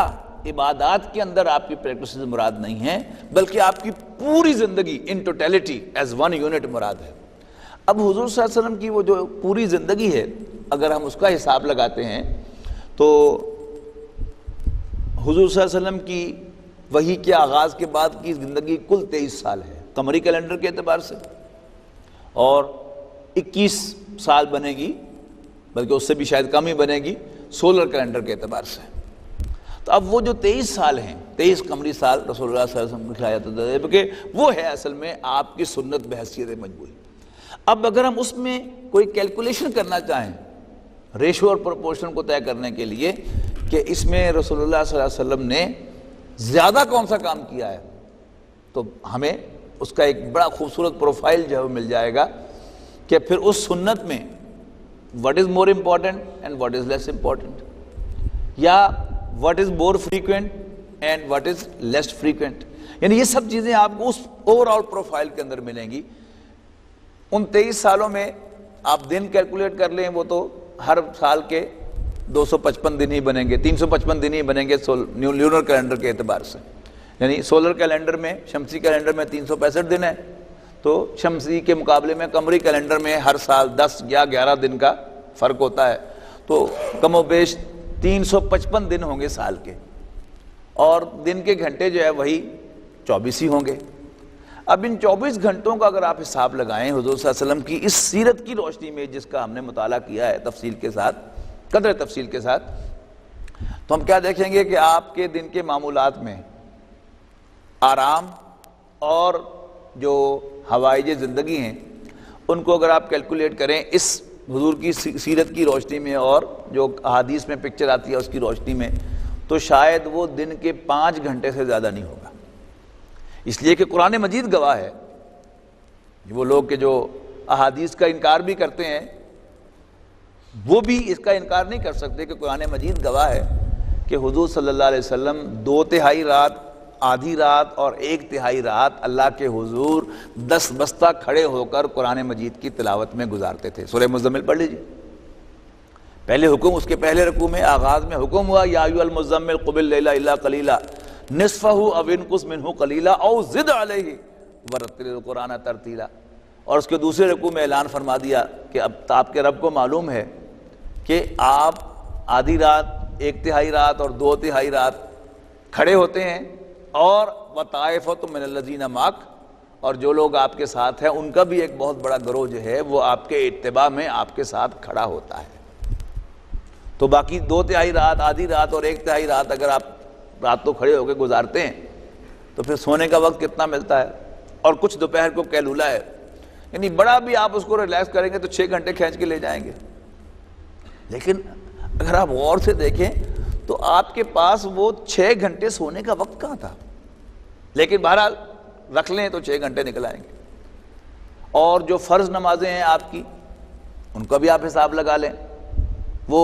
عبادات کے اندر آپ کی پریکٹسز مراد نہیں ہیں، بلکہ آپ کی پوری زندگی in totality is one unit مراد ہے۔ اب حضور صلی اللہ علیہ وسلم کی وہ جو پوری زندگی ہے، اگر ہم اس کا حساب لگاتے ہیں تو حضور صلی اللہ علیہ وسلم کی وحی کے آغاز کے بعد کی زندگی کل 23 سال ہے قمری کیلنڈر کے اعتبار سے، اور 21 سال بنے گی، بلکہ اس سے بھی شاید کم ہی بنے گی سولر کیلنڈر کے اعتبار سے۔ تو اب وہ جو 23 سال ہیں، 23 قمری سال رسول اللہ صلی اللہ علیہ وسلم کو کھلایا جاتا ہے، بلکہ وہ ہے اصل میں آپ کی سنت بحیثیت مجموعی۔ اب اگر ہم اس میں کوئی کیلکولیشن کرنا چاہیں ریشو اور پروپورشن کو طے کرنے کے لیے کہ اس میں رسول اللہ صلی اللہ علیہ وسلم نے زیادہ کون سا کام کیا ہے، تو ہمیں اس کا ایک بڑا خوبصورت پروفائل جو ہے وہ مل جائے گا کہ پھر اس سنت میں what is more important and what is less important، یا what is more frequent and what is less frequent۔ یعنی یہ سب چیزیں آپ کو اس اوور آل پروفائل کے اندر ملیں گی۔ ان 23 سالوں میں آپ دن کیلکولیٹ کر لیں، وہ تو ہر سال کے 255 دن ہی بنیں گے، 355 دن ہی بنیں گے لونر کیلنڈر کے اعتبار سے۔ یعنی سولر کیلنڈر میں، شمسی کیلنڈر میں 365 دن ہے، تو شمسی کے مقابلے میں قمری کیلنڈر میں ہر سال 10 یا 11 دن کا فرق ہوتا ہے، تو کم و بیش 355 دن ہوں گے سال کے، اور دن کے گھنٹے جو ہے وہی 24 ہی ہوں گے۔ اب ان 24 گھنٹوں کا اگر آپ حساب لگائیں حضور صلی اللہ علیہ وسلم کی اس سیرت کی روشنی میں، جس کا ہم نے مطالعہ کیا ہے تفصیل کے ساتھ، قدر تفصیل کے ساتھ، تو ہم کیا دیکھیں گے کہ آپ کے دن کے معمولات میں آرام اور جو حوائج زندگی ہیں ان کو اگر آپ کیلکولیٹ کریں اس حضور کی سیرت کی روشنی میں اور جو احادیث میں پکچر آتی ہے اس کی روشنی میں، تو شاید وہ دن کے 5 گھنٹے سے زیادہ نہیں ہوگا۔ اس لیے کہ قرآن مجید گواہ ہے، وہ لوگ کہ جو احادیث کا انکار بھی کرتے ہیں وہ بھی اس کا انکار نہیں کر سکتے کہ قرآن مجید گواہ ہے کہ حضور صلی اللہ علیہ وسلم 2/3 رات آدھی رات اور 1/3 رات اللہ کے حضور 10 بستہ کھڑے ہو کر قرآن مجید کی تلاوت میں گزارتے تھے۔ سورہ مزمل پڑھ لیجیے، پہلے حکم، اس کے پہلے رکوع میں آغاز میں حکم ہوا یا ایھا المزمل قم اللیل الا قلیلا نصفہ او انقص منہ قلیلا او زد علیہ ورتل القرآن ترتیلا، اور اس کے دوسرے رکوع میں اعلان فرما دیا کہ اب آپ کے رب کو معلوم ہے کہ آپ آدھی رات، 1/3 رات اور 2/3 رات کھڑے ہوتے ہیں، اور وطائفۃ من الذین معک، اور جو لوگ آپ کے ساتھ ہیں ان کا بھی ایک بہت بڑا گروہ جو ہے وہ آپ کے اتباع میں آپ کے ساتھ کھڑا ہوتا ہے۔ تو باقی 2/3 رات، آدھی رات اور 1/3 رات اگر آپ رات کو کھڑے ہو کے گزارتے ہیں تو پھر سونے کا وقت کتنا ملتا ہے، اور کچھ دوپہر کو قیلولہ ہے، یعنی بڑا بھی آپ اس کو ریلیکس کریں گے تو 6 گھنٹے کھینچ کے لے جائیں گے۔ لیکن اگر آپ غور سے دیکھیں تو آپ کے پاس وہ 6 گھنٹے سونے کا وقت کہاں تھا، لیکن بہرحال رکھ لیں تو 6 گھنٹے نکل آئیں گے۔ اور جو فرض نمازیں ہیں آپ کی، ان کا بھی آپ حساب لگا لیں، وہ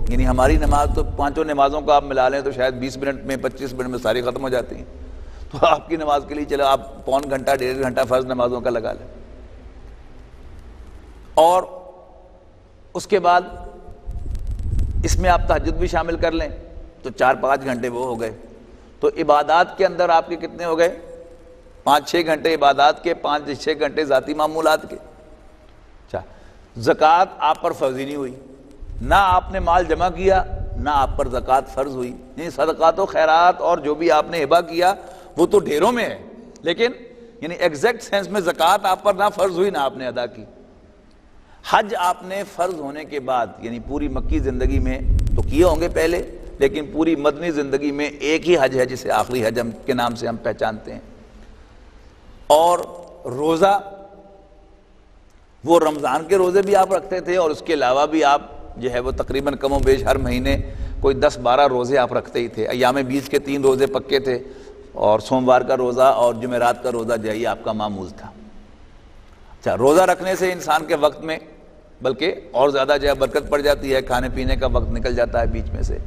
یعنی ہماری نماز تو 5 نمازوں کا آپ ملا لیں تو شاید 20 منٹ میں 25 منٹ میں ساری ختم ہو جاتی ہیں، تو آپ کی نماز کے لیے چلو آپ پون گھنٹہ 1.5 گھنٹہ فرض نمازوں کا لگا لیں، اور اس کے بعد اس میں آپ تہجد بھی شامل کر لیں تو 4-5 گھنٹے وہ ہو گئے۔ تو عبادات کے اندر آپ کے کتنے ہو گئے؟ 5-6 گھنٹے عبادات کے، 5-6 گھنٹے ذاتی معمولات کے۔ اچھا، زکوٰۃ آپ پر فرض ہی نہیں ہوئی، نہ آپ نے مال جمع کیا نہ آپ پر زکوٰۃ فرض ہوئی، یعنی صدقات و خیرات اور جو بھی آپ نے ہبہ کیا وہ تو ڈھیروں میں ہے، لیکن یعنی ایگزیکٹ سینس میں زکوٰۃ آپ پر نہ فرض ہوئی نہ آپ نے ادا کی۔ حج آپ نے فرض ہونے کے بعد یعنی پوری مکی زندگی میں تو کیے ہوں گے پہلے، لیکن پوری مدنی زندگی میں ایک ہی حج ہے جسے آخری حج کے نام سے ہم پہچانتے ہیں۔ اور روزہ، وہ رمضان کے روزے بھی آپ رکھتے تھے، اور اس کے علاوہ بھی آپ جو ہے وہ تقریباً کم و بیش ہر مہینے کوئی 10-12 روزے آپ رکھتے ہی تھے۔ ایام بیس کے 3 روزے پکے تھے، اور سوموار کا روزہ اور جمعرات کا روزہ جو ہے آپ کا معمول تھا۔ اچھا، روزہ رکھنے سے انسان کے وقت میں بلکہ اور زیادہ جو ہے برکت پڑ جاتی ہے، کھانے پینے کا وقت نکل جاتا ہے بیچ میں سے۔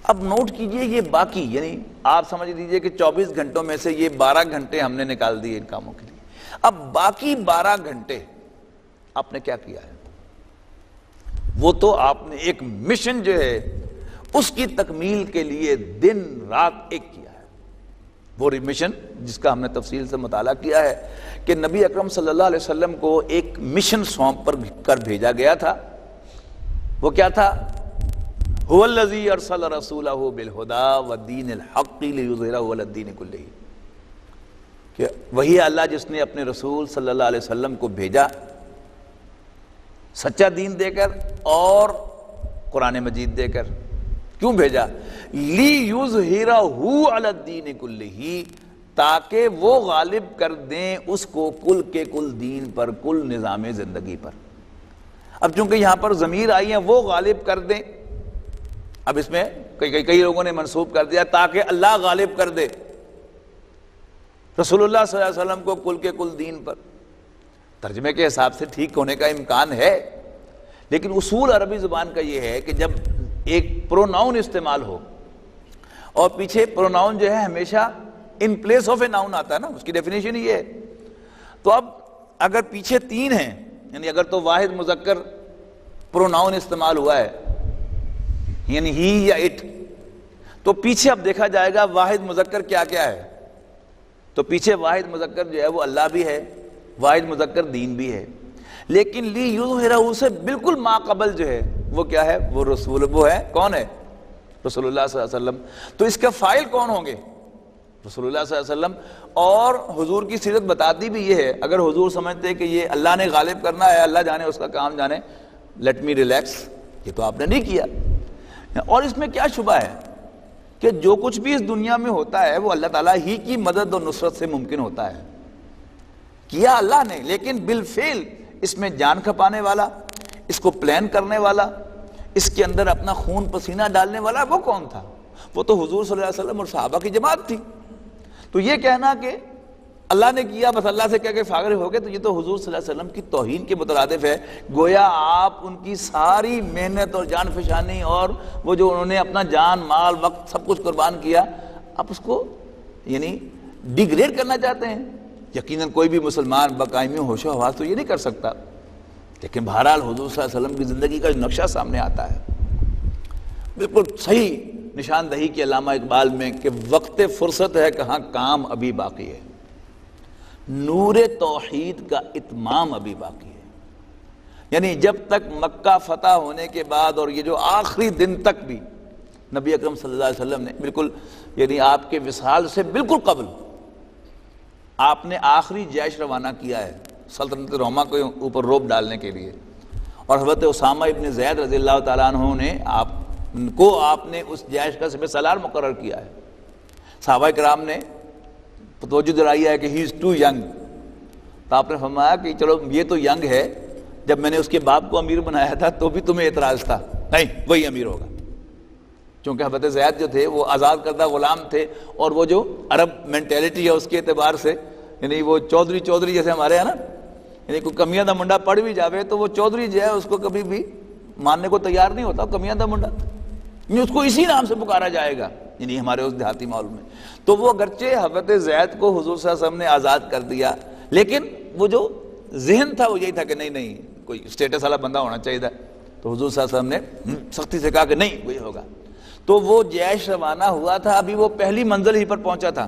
اب نوٹ کیجئے یہ باقی یعنی آپ سمجھ لیجئے کہ 24 گھنٹوں میں سے یہ 12 گھنٹے ہم نے نکال دیے ان کاموں کے لیے۔ اب باقی 12 گھنٹے آپ نے کیا کیا ہے؟ وہ تو آپ نے ایک مشن جو ہے اس کی تکمیل کے لیے دن رات ایک کیا ہے۔ وہ مشن جس کا ہم نے تفصیل سے مطالعہ کیا ہے کہ نبی اکرم صلی اللہ علیہ وسلم کو ایک مشن سونپ پر کر بھیجا گیا تھا۔ وہ کیا تھا؟ هو الذی ارسل رسولہ بالہدی والدین الحق لیظہرہ علی الدین کلہ، کہ وہی اللہ جس نے اپنے رسول صلی اللہ علیہ وسلم کو بھیجا سچا دین دے کر اور قرآن مجید دے کر۔ کیوں بھیجا؟ لیظہرہ علی الدین کلہ، تاکہ وہ غالب کر دیں اس کو کل کے کل دین پر، کل نظام زندگی پر۔ اب چونکہ یہاں پر ضمیر آئی ہے وہ غالب کر دیں، اب اس میں کئی لوگوں نے منسوب کر دیا تاکہ اللہ غالب کر دے رسول اللہ صلی اللہ علیہ وسلم کو کل کے کل دین پر۔ ترجمے کے حساب سے ٹھیک ہونے کا امکان ہے، لیکن اصول عربی زبان کا یہ ہے کہ جب ایک پروناؤن استعمال ہو اور پیچھے پروناؤن جو ہے ہمیشہ in place of a noun آتا ہے نا، اس کی ڈیفینیشن یہ ہے۔ تو اب اگر پیچھے 3 ہیں، یعنی اگر تو واحد مذکر پروناؤن استعمال ہوا ہے یعنی ہی یا اٹ، تو پیچھے اب دیکھا جائے گا واحد مذکر کیا کیا ہے۔ تو پیچھے واحد مذکر جو ہے وہ اللہ بھی ہے، واحد مذکر دین بھی ہے، لیکن لی یظہرہ سے بالکل ما قبل جو ہے وہ کیا ہے؟ وہ رسول، وہ ہے کون ہے؟ رسول اللہ صلی اللہ علیہ وسلم۔ تو اس کا فاعل کون ہوں گے؟ رسول اللہ صلی اللہ علیہ وسلم۔ اور حضور کی سیرت بتاتی بھی یہ ہے، اگر حضور سمجھتے ہیں کہ یہ اللہ نے غالب کرنا ہے، اللہ جانے اس کا کام جانے، لیٹ می ریلیکس، یہ تو آپ نے نہیں کیا۔ اور اس میں کیا شبہ ہے کہ جو کچھ بھی اس دنیا میں ہوتا ہے وہ اللہ تعالیٰ ہی کی مدد اور نصرت سے ممکن ہوتا ہے۔ کیا اللہ نے، لیکن بالفعل اس میں جان کھپانے والا، اس کو پلان کرنے والا، اس کے اندر اپنا خون پسینہ ڈالنے والا وہ کون تھا؟ وہ تو حضور صلی اللہ علیہ وسلم اور صحابہ کی جماعت تھی۔ تو یہ کہنا کہ اللہ نے کیا بس اللہ سے کہہ کے فارغ ہو گئے، تو یہ تو حضور صلی اللہ علیہ وسلم کی توہین کے مترادف ہے۔ گویا آپ ان کی ساری محنت اور جان فشانی اور وہ جو انہوں نے اپنا جان مال وقت سب کچھ قربان کیا، آپ اس کو یعنی ڈیگریڈ کرنا چاہتے ہیں. یقیناً کوئی بھی مسلمان بقائمی ہوش و حواس تو یہ نہیں کر سکتا، لیکن بہرحال حضور صلی اللہ علیہ وسلم کی زندگی کا نقشہ سامنے آتا ہے، بالکل صحیح نشاندہی کی علامہ اقبال میں کہ وقت فرصت ہے کہاں کام ابھی باقی ہے، نور توحید کا اتمام ابھی باقی ہے. یعنی جب تک مکہ فتح ہونے کے بعد اور یہ جو آخری دن تک بھی نبی اکرم صلی اللہ علیہ وسلم نے بالکل یعنی آپ کے وصال سے بالکل قبل آپ نے آخری جیش روانہ کیا ہے سلطنت روما کے اوپر روب ڈالنے کے لیے، اور حضرت اسامہ ابن زید رضی اللہ تعالیٰ عنہ نے آپ نے اس جیش کا سپہ سالار مقرر کیا ہے. صحابہ کرام نے توجہ دلائی ہے کہ ہی از ٹو ینگ، تو آپ نے فرمایا کہ چلو یہ تو ینگ ہے، جب میں نے اس کے باپ کو امیر بنایا تھا تو بھی تمہیں اعتراض تھا، نہیں وہی امیر ہوگا، چونکہ حضرت زید جو تھے وہ آزاد کردہ غلام تھے، اور وہ جو عرب مینٹیلٹی ہے اس کے اعتبار سے یعنی وہ چودھری جیسے ہمارے ہیں نا، یعنی کوئی کمیاں دا منڈا پڑھ بھی جاوے تو وہ چودھری جو ہے اس کو کبھی بھی ماننے کو تیار نہیں ہوتا، کمیاں دا منڈا، یعنی اس کو اسی نام سے پکارا جائے گا یعنی ہمارے اس دیہاتی ماحول میں. تو وہ اگرچہ حضرت زید کو حضور صلی اللہ علیہ وسلم نے آزاد کر دیا، لیکن وہ جو ذہن تھا وہ یہی تھا کہ نہیں کوئی اسٹیٹس والا بندہ ہونا چاہیے تھا. تو حضور صلی اللہ علیہ وسلم نے سختی سے کہا کہ نہیں وہی ہوگا. تو وہ جیش روانہ ہوا تھا، ابھی وہ پہلی منزل ہی پر پہنچا تھا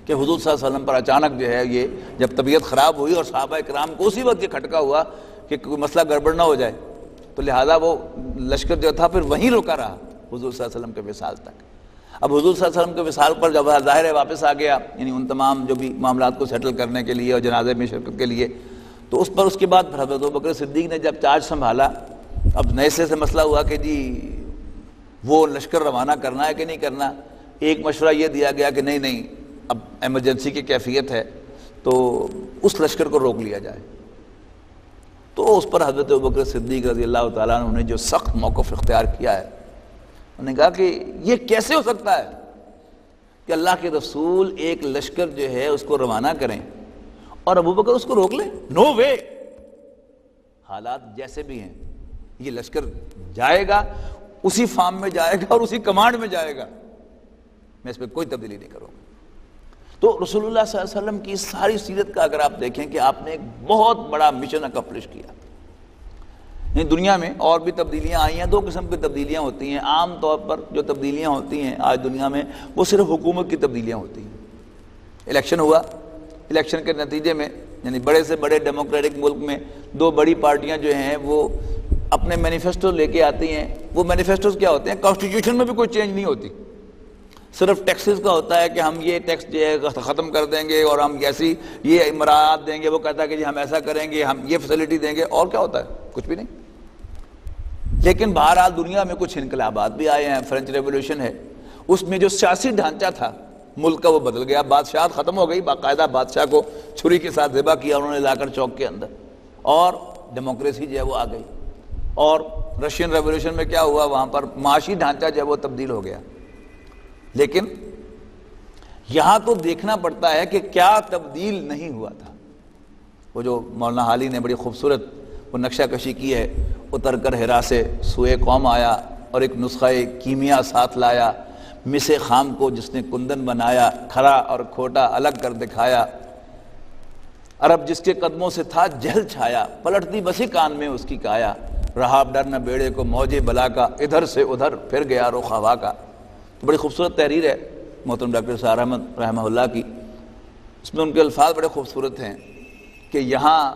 کہ حضور صلی اللہ علیہ وسلم پر اچانک جو ہے یہ جب طبیعت خراب ہوئی اور صحابہ کرام کو اسی وقت یہ کھٹکا ہوا کہ کوئی مسئلہ گڑبڑ نہ ہو جائے، تو لہٰذا وہ لشکر جو تھا پھر وہیں رکا رہا حضور صلی اللہ علیہ وسلم کے وصال تک. اب حضور صلی اللہ علیہ وسلم کے وصال پر جب ظاہر ہے واپس آ گیا یعنی ان تمام جو بھی معاملات کو سیٹل کرنے کے لیے اور جنازے میں شرکت کے لیے، تو اس کے بعد حضرت ابوبکر صدیق نے جب چارج سنبھالا، اب نئے سے مسئلہ ہوا کہ جی وہ لشکر روانہ کرنا ہے کہ نہیں کرنا. ایک مشورہ یہ دیا گیا کہ نہیں اب ایمرجنسی کی کیفیت ہے تو اس لشکر کو روک لیا جائے. تو اس پر حضرت ابوبکر صدیق رضی اللہ تعالیٰ عنہ نے جو سخت موقف اختیار کیا ہے، انہوں نے کہا کہ یہ کیسے ہو سکتا ہے کہ اللہ کے رسول ایک لشکر جو ہے اس کو روانہ کریں اور ابوبکر اس کو روک لیں؟ نو وے. حالات جیسے بھی ہیں یہ لشکر جائے گا، اسی فارم میں جائے گا اور اسی کمانڈ میں جائے گا، میں اس پہ کوئی تبدیلی نہیں کروں گا. تو رسول اللہ صلی اللہ علیہ وسلم کی ساری سیرت کا اگر آپ دیکھیں کہ آپ نے ایک بہت بڑا مشن اکمپلش کیا. دنیا میں اور بھی تبدیلیاں آئی ہیں، دو قسم کی تبدیلیاں ہوتی ہیں. عام طور پر جو تبدیلیاں ہوتی ہیں آج دنیا میں وہ صرف حکومت کی تبدیلیاں ہوتی ہیں. الیکشن ہوا، الیکشن کے نتیجے میں یعنی بڑے سے بڑے ڈیموکریٹک ملک میں دو بڑی پارٹیاں جو ہیں وہ اپنے مینیفیسٹو لے کے آتی ہیں. وہ مینیفیسٹوز کیا ہوتے ہیں؟ کانسٹیٹیوشن میں بھی کوئی چینج نہیں ہوتی، صرف ٹیکسز کا ہوتا ہے کہ ہم یہ ٹیکس جو ہے ختم کر دیں گے اور ہم ایسی یہ مراعات دیں گے. وہ کہتا ہے کہ جی ہم ایسا کریں گے، ہم یہ فیسلٹی دیں گے، اور کیا ہوتا ہے؟ کچھ بھی نہیں. لیکن بہرحال دنیا میں کچھ انقلابات بھی آئے ہیں. فرینچ ریولوشن ہے، اس میں جو سیاسی ڈھانچہ تھا ملک کا وہ بدل گیا. بادشاہت ختم ہو گئی، باقاعدہ بادشاہ کو چھری کے ساتھ ذبح کیا انہوں نے لا کر چوک کے اندر، اور ڈیموکریسی جو ہے وہ آ گئی. اور رشین ریولوشن میں کیا ہوا؟ وہاں پر معاشی ڈھانچہ جو ہے وہ تبدیل ہو گیا. لیکن یہاں تو دیکھنا پڑتا ہے کہ کیا تبدیل نہیں ہوا تھا. وہ جو مولانا حالی نے بڑی خوبصورت وہ نقشہ کشی کی ہے، اتر کر ہرا سے سوئے قوم آیا اور ایک نسخہ کیمیا ساتھ لایا، مس خام کو جس نے کندن بنایا، کھرا اور کھوٹا الگ کر دکھایا. عرب جس کے قدموں سے تھا جہل چھایا، پلٹتی بسی کان میں اس کی کایا. رہا ڈر نہ بیڑے کو موجے بلا کا، ادھر سے ادھر پھر گیا رخ ہوا کا. بڑی خوبصورت تحریر ہے محترم ڈاکٹر سعد احمد رحمہ اللہ کی. اس میں ان کے الفاظ بڑے خوبصورت ہیں کہ یہاں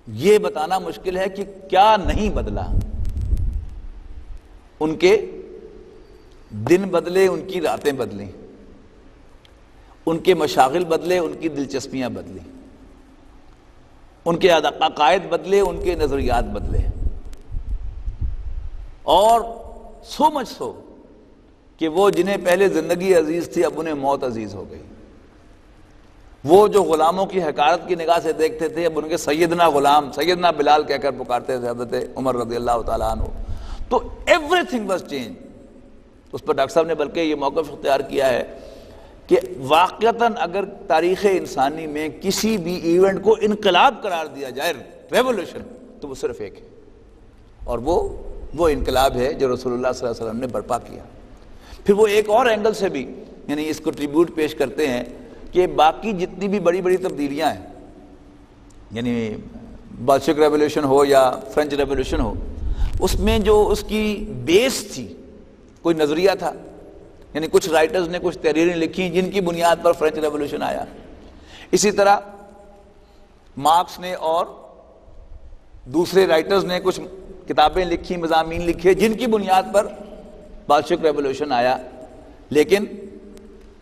یہ بتانا مشکل ہے کہ کیا نہیں بدلا. ان کے دن بدلے، ان کی راتیں بدلیں، ان کے مشاغل بدلے، ان کی دلچسپیاں بدلیں، ان کے عقائد بدلے، ان کے نظریات بدلے، اور سو مچ سو کہ وہ جنہیں پہلے زندگی عزیز تھی اب انہیں موت عزیز ہو گئی. وہ جو غلاموں کی حقارت کی نگاہ سے دیکھتے تھے اب ان کے سیدنا غلام، سیدنا بلال کہہ کر پکارتے تھے حضرت عمر رضی اللہ تعالیٰ عنہ. تو ایوری تھنگ واز چینج. اس پر ڈاکٹر صاحب نے بلکہ یہ موقف اختیار کیا ہے کہ واقعتاً اگر تاریخ انسانی میں کسی بھی ایونٹ کو انقلاب قرار دیا جائے، ریولوشن، تو وہ صرف ایک ہے، اور وہ انقلاب ہے جو رسول اللہ صلی اللہ علیہ وسلم نے برپا کیا. پھر وہ ایک اور اینگل سے بھی یعنی اس کو ٹریبیوٹ پیش کرتے ہیں کہ باقی جتنی بھی بڑی بڑی تبدیلیاں ہیں، یعنی بلشوک ریولیوشن ہو یا فرینچ ریولیوشن ہو، اس میں جو اس کی بیس تھی کوئی نظریہ تھا، یعنی کچھ رائٹرز نے کچھ تحریریں لکھی جن کی بنیاد پر فرینچ ریولیوشن آیا. اسی طرح مارکس نے اور دوسرے رائٹرز نے کچھ کتابیں لکھی، مضامین لکھے جن کی بنیاد پر بلشوک ریولیوشن آیا. لیکن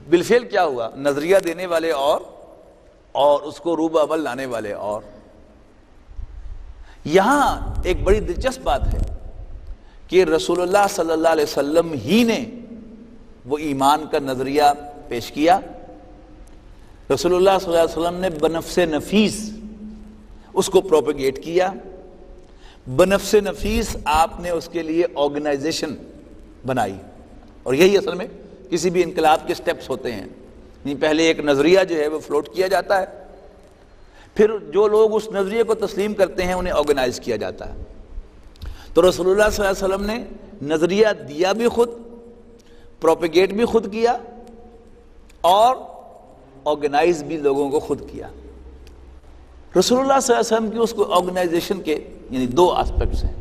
بالفعل کیا ہوا؟ نظریہ دینے والے اور اس کو روب عمل لانے والے اور. یہاں ایک بڑی دلچسپ بات ہے کہ رسول اللہ صلی اللہ علیہ وسلم ہی نے وہ ایمان کا نظریہ پیش کیا. رسول اللہ صلی اللہ علیہ وسلم نے بنفس نفیس اس کو پروپیگیٹ کیا. بنفس نفیس آپ نے اس کے لیے آرگنائزیشن بنائی. اور یہی اصل میں کسی بھی انقلاب کے سٹیپس ہوتے ہیں. پہلے ایک نظریہ جو ہے وہ فلوٹ کیا جاتا ہے، پھر جو لوگ اس نظریے کو تسلیم کرتے ہیں انہیں آرگنائز کیا جاتا ہے. تو رسول اللہ صلی اللہ علیہ وسلم نے نظریہ دیا بھی خود، پروپیگیٹ بھی خود کیا، اور آرگنائز بھی لوگوں کو خود کیا. رسول اللہ صلی اللہ علیہ وسلم کی اس کو آرگنائزیشن کے یعنی دو آسپیکٹس ہیں.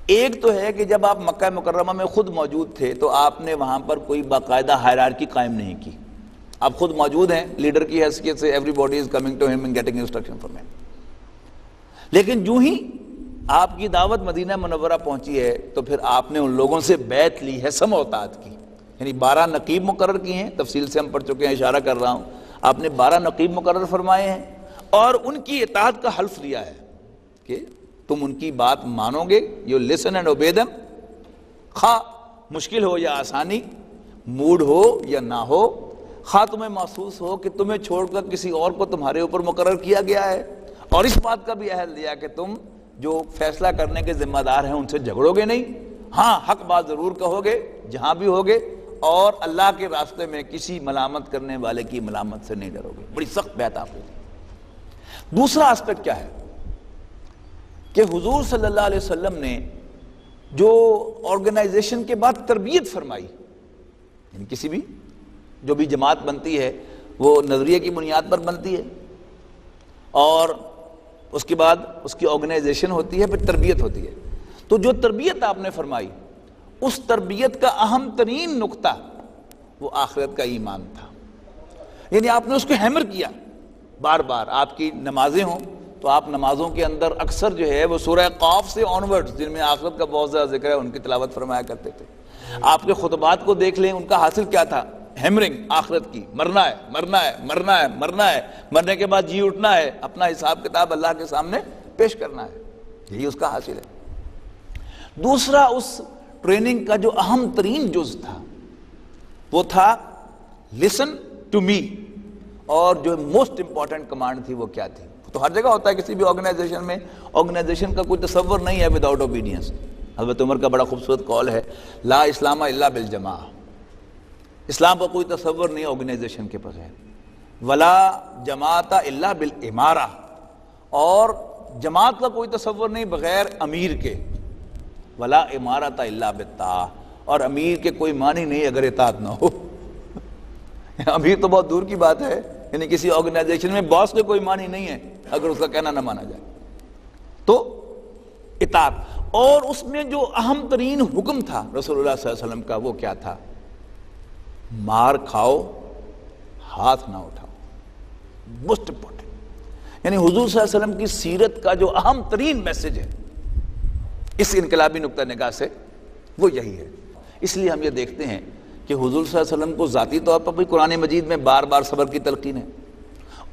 ایک تو ہے کہ جب آپ مکہ مکرمہ میں خود موجود تھے تو آپ نے وہاں پر کوئی باقاعدہ ہائرارکی قائم نہیں کی. آپ خود موجود ہیں لیڈر کی حیثیت سے، everybody is coming to him and getting instruction from him. لیکن جو ہی آپ کی دعوت مدینہ منورہ پہنچی ہے تو پھر آپ نے ان لوگوں سے بیعت لی ہے، سمع و اطاعت کی. یعنی 12 نقیب مقرر کیے ہیں، تفصیل سے ہم پڑھ چکے ہیں، اشارہ کر رہا ہوں. آپ نے 12 نقیب مقرر فرمائے ہیں اور ان کی اطاعت کا حلف لیا ہے کہ تم ان کی بات مانو گے. You listen and obey them, خواہ مشکل ہو یا آسانی، موڈ ہو یا نہ ہو، خواہ تمہیں محسوس ہو کہ تمہیں چھوڑ کر کسی اور کو تمہارے اوپر مقرر کیا گیا ہے. اور اس بات کا بھی عہد لیا کہ تم جو فیصلہ کرنے کے ذمہ دار ہیں ان سے جھگڑو گے نہیں. ہاں حق بات ضرور کہو گے جہاں بھی ہوگے، اور اللہ کے راستے میں کسی ملامت کرنے والے کی ملامت سے نہیں ڈرو گے. بڑی سخت بیعت آپ ہوگی. دوسرا آسپیکٹ کیا ہے کہ حضور صلی اللہ علیہ وسلم نے جو آرگنائزیشن کے بعد تربیت فرمائی، یعنی کسی بھی جو بھی جماعت بنتی ہے وہ نظریے کی بنیاد پر بنتی ہے، اور اس کے بعد اس کی آرگنائزیشن ہوتی ہے، پھر تربیت ہوتی ہے. تو جو تربیت آپ نے فرمائی، اس تربیت کا اہم ترین نقطہ وہ آخرت کا ایمان تھا. یعنی آپ نے اس کو ہیمر کیا بار بار. آپ کی نمازیں ہوں تو آپ نمازوں کے اندر اکثر جو ہے وہ سورہ قاف سے آنورڈ جن میں آخرت کا بہت زیادہ ذکر ہے ان کی تلاوت فرمایا کرتے تھے. آپ کے خطبات کو دیکھ لیں، ان کا حاصل کیا تھا؟ ہیمرنگ آخرت کی. مرنا ہے، مرنا ہے، مرنا ہے، مرنا ہے، مرنے کے بعد جی اٹھنا ہے، اپنا حساب کتاب اللہ کے سامنے پیش کرنا ہے. یہی اس کا حاصل ہے. دوسرا اس ٹریننگ کا جو اہم ترین جز تھا وہ تھا لسن ٹو می. اور جو موسٹ امپورٹنٹ کمانڈ تھی وہ کیا تھی؟ تو ہر جگہ ہوتا ہے کسی بھی آرگنائزیشن میں، آرگنائزیشن کا کوئی تصور نہیں ہے وداؤٹ اوبیڈینس. حضرت عمر کا بڑا خوبصورت قول ہے، لا اسلام الا بالجماع. اسلام کا کوئی تصور نہیں آرگنائزیشن کے بغیر. ولا جماعت الا بالامارہ، اور جماعت کا کوئی تصور نہیں بغیر امیر کے. ولا امارۃ الا بالطاعہ، اور امیر کے کوئی معنی نہیں اگر اطاعت نہ ہو. امیر تو بہت دور کی بات ہے، یعنی کسی آرگنائزیشن میں باس کے کوئی معنی نہیں ہے اگر اس کا کہنا نہ مانا جائے. تو اطاعت. اور اس میں جو اہم ترین حکم تھا رسول اللہ صلی اللہ علیہ وسلم کا وہ کیا تھا؟ مار کھاؤ، ہاتھ نہ اٹھاؤ. Most important. یعنی حضور صلی اللہ علیہ وسلم کی سیرت کا جو اہم ترین میسج ہے اس انقلابی نقطہ نگاہ سے وہ یہی ہے. اس لیے ہم یہ دیکھتے ہیں کہ حضور صلی اللہ علیہ وسلم کو ذاتی طور پر بھی قرآن مجید میں بار بار صبر کی تلقین ہے،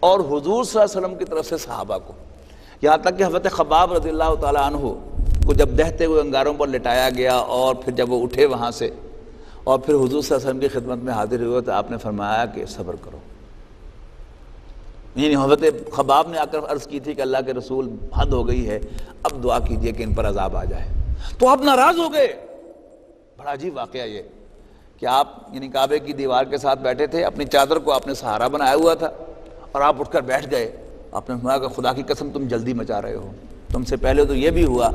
اور حضور صلی اللہ علیہ وسلم کی طرف سے صحابہ کو، یہاں تک کہ حضرت خباب رضی اللہ تعالیٰ عنہ کو جب دہتے ہوئے انگاروں پر لٹایا گیا اور پھر جب وہ اٹھے وہاں سے اور پھر حضور صلی اللہ علیہ وسلم کی خدمت میں حاضر ہوئے تو آپ نے فرمایا کہ صبر کرو. یعنی حضرت خباب نے آ کر عرض کی تھی کہ اللہ کے رسول حد ہو گئی ہے، اب دعا کیجئے کہ ان پر عذاب آ جائے. تو آپ ناراض ہو گئے. بڑا عجیب واقعہ یہ کہ آپ یعنی کعبے کی دیوار کے ساتھ بیٹھے تھے، اپنی چادر کو آپ نے سہارا بنایا ہوا تھا اور آپ اٹھ کر بیٹھ گئے. آپ نے فرمایا کہ خدا کی قسم تم جلدی مچا رہے ہو. تم سے پہلے تو یہ بھی ہوا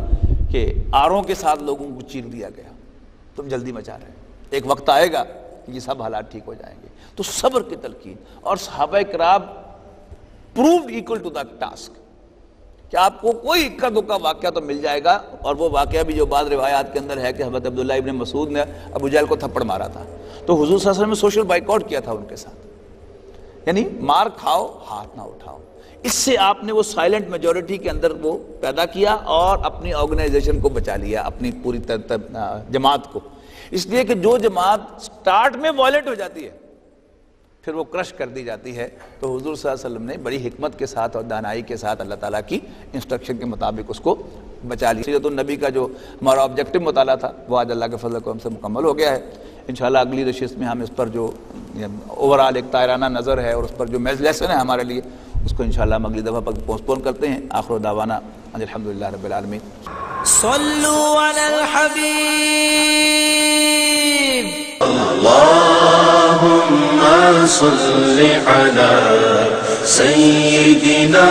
کہ آروں کے ساتھ لوگوں کو چیر دیا گیا، تم جلدی مچا رہے ہو. ایک وقت آئے گا یہ سب حالات ٹھیک ہو جائیں گے. تو صبر کی تلقین. اور صحابہ کرام proved equal to the task کہ آپ کو کوئی اکا دکا واقعہ تو مل جائے گا. اور وہ واقعہ بھی جو بعض روایات کے اندر ہے کہ حضرت عبداللہ ابن مسعود نے ابو جہل کو تھپڑ مارا تھا تو حضور صلی اللہ علیہ وسلم نے سوشل بائیکاٹ کیا تھا ان کے ساتھ, یعنی مار کھاؤ ہاتھ نہ اٹھاؤ. اس سے آپ نے وہ سائلنٹ میجورٹی کے اندر وہ پیدا کیا اور اپنی آرگنائزیشن کو بچا لیا, اپنی پوری جماعت کو. اس لیے کہ جو جماعت سٹارٹ میں وائلنٹ ہو جاتی ہے پھر وہ کرش کر دی جاتی ہے. تو حضور صلی اللہ علیہ وسلم نے بڑی حکمت کے ساتھ اور دانائی کے ساتھ اللہ تعالیٰ کی انسٹرکشن کے مطابق اس کو بچا لیا. سیرت النبی کا جو ہمارا آبجیکٹو مطالعہ تھا وہ آج اللہ کے فضل کو ہم سے مکمل ہو گیا ہے. انشاءاللہ اگلی نشست میں ہم اس پر جو اوورآل ایک طائرانہ نظر ہے اور اس پر جو میز لیسن ہے ہمارے لیے اس کو انشاءاللہ ہم اگلی دفعہ پر پوسٹ پون کرتے ہیں. آخر دعوانا الحمدللہ رب العالمین. صلوا علی الحبیب. اللهم صل على سيدنا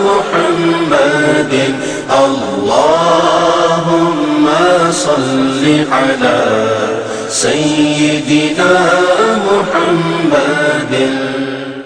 محمد. اللهم صل على سيدنا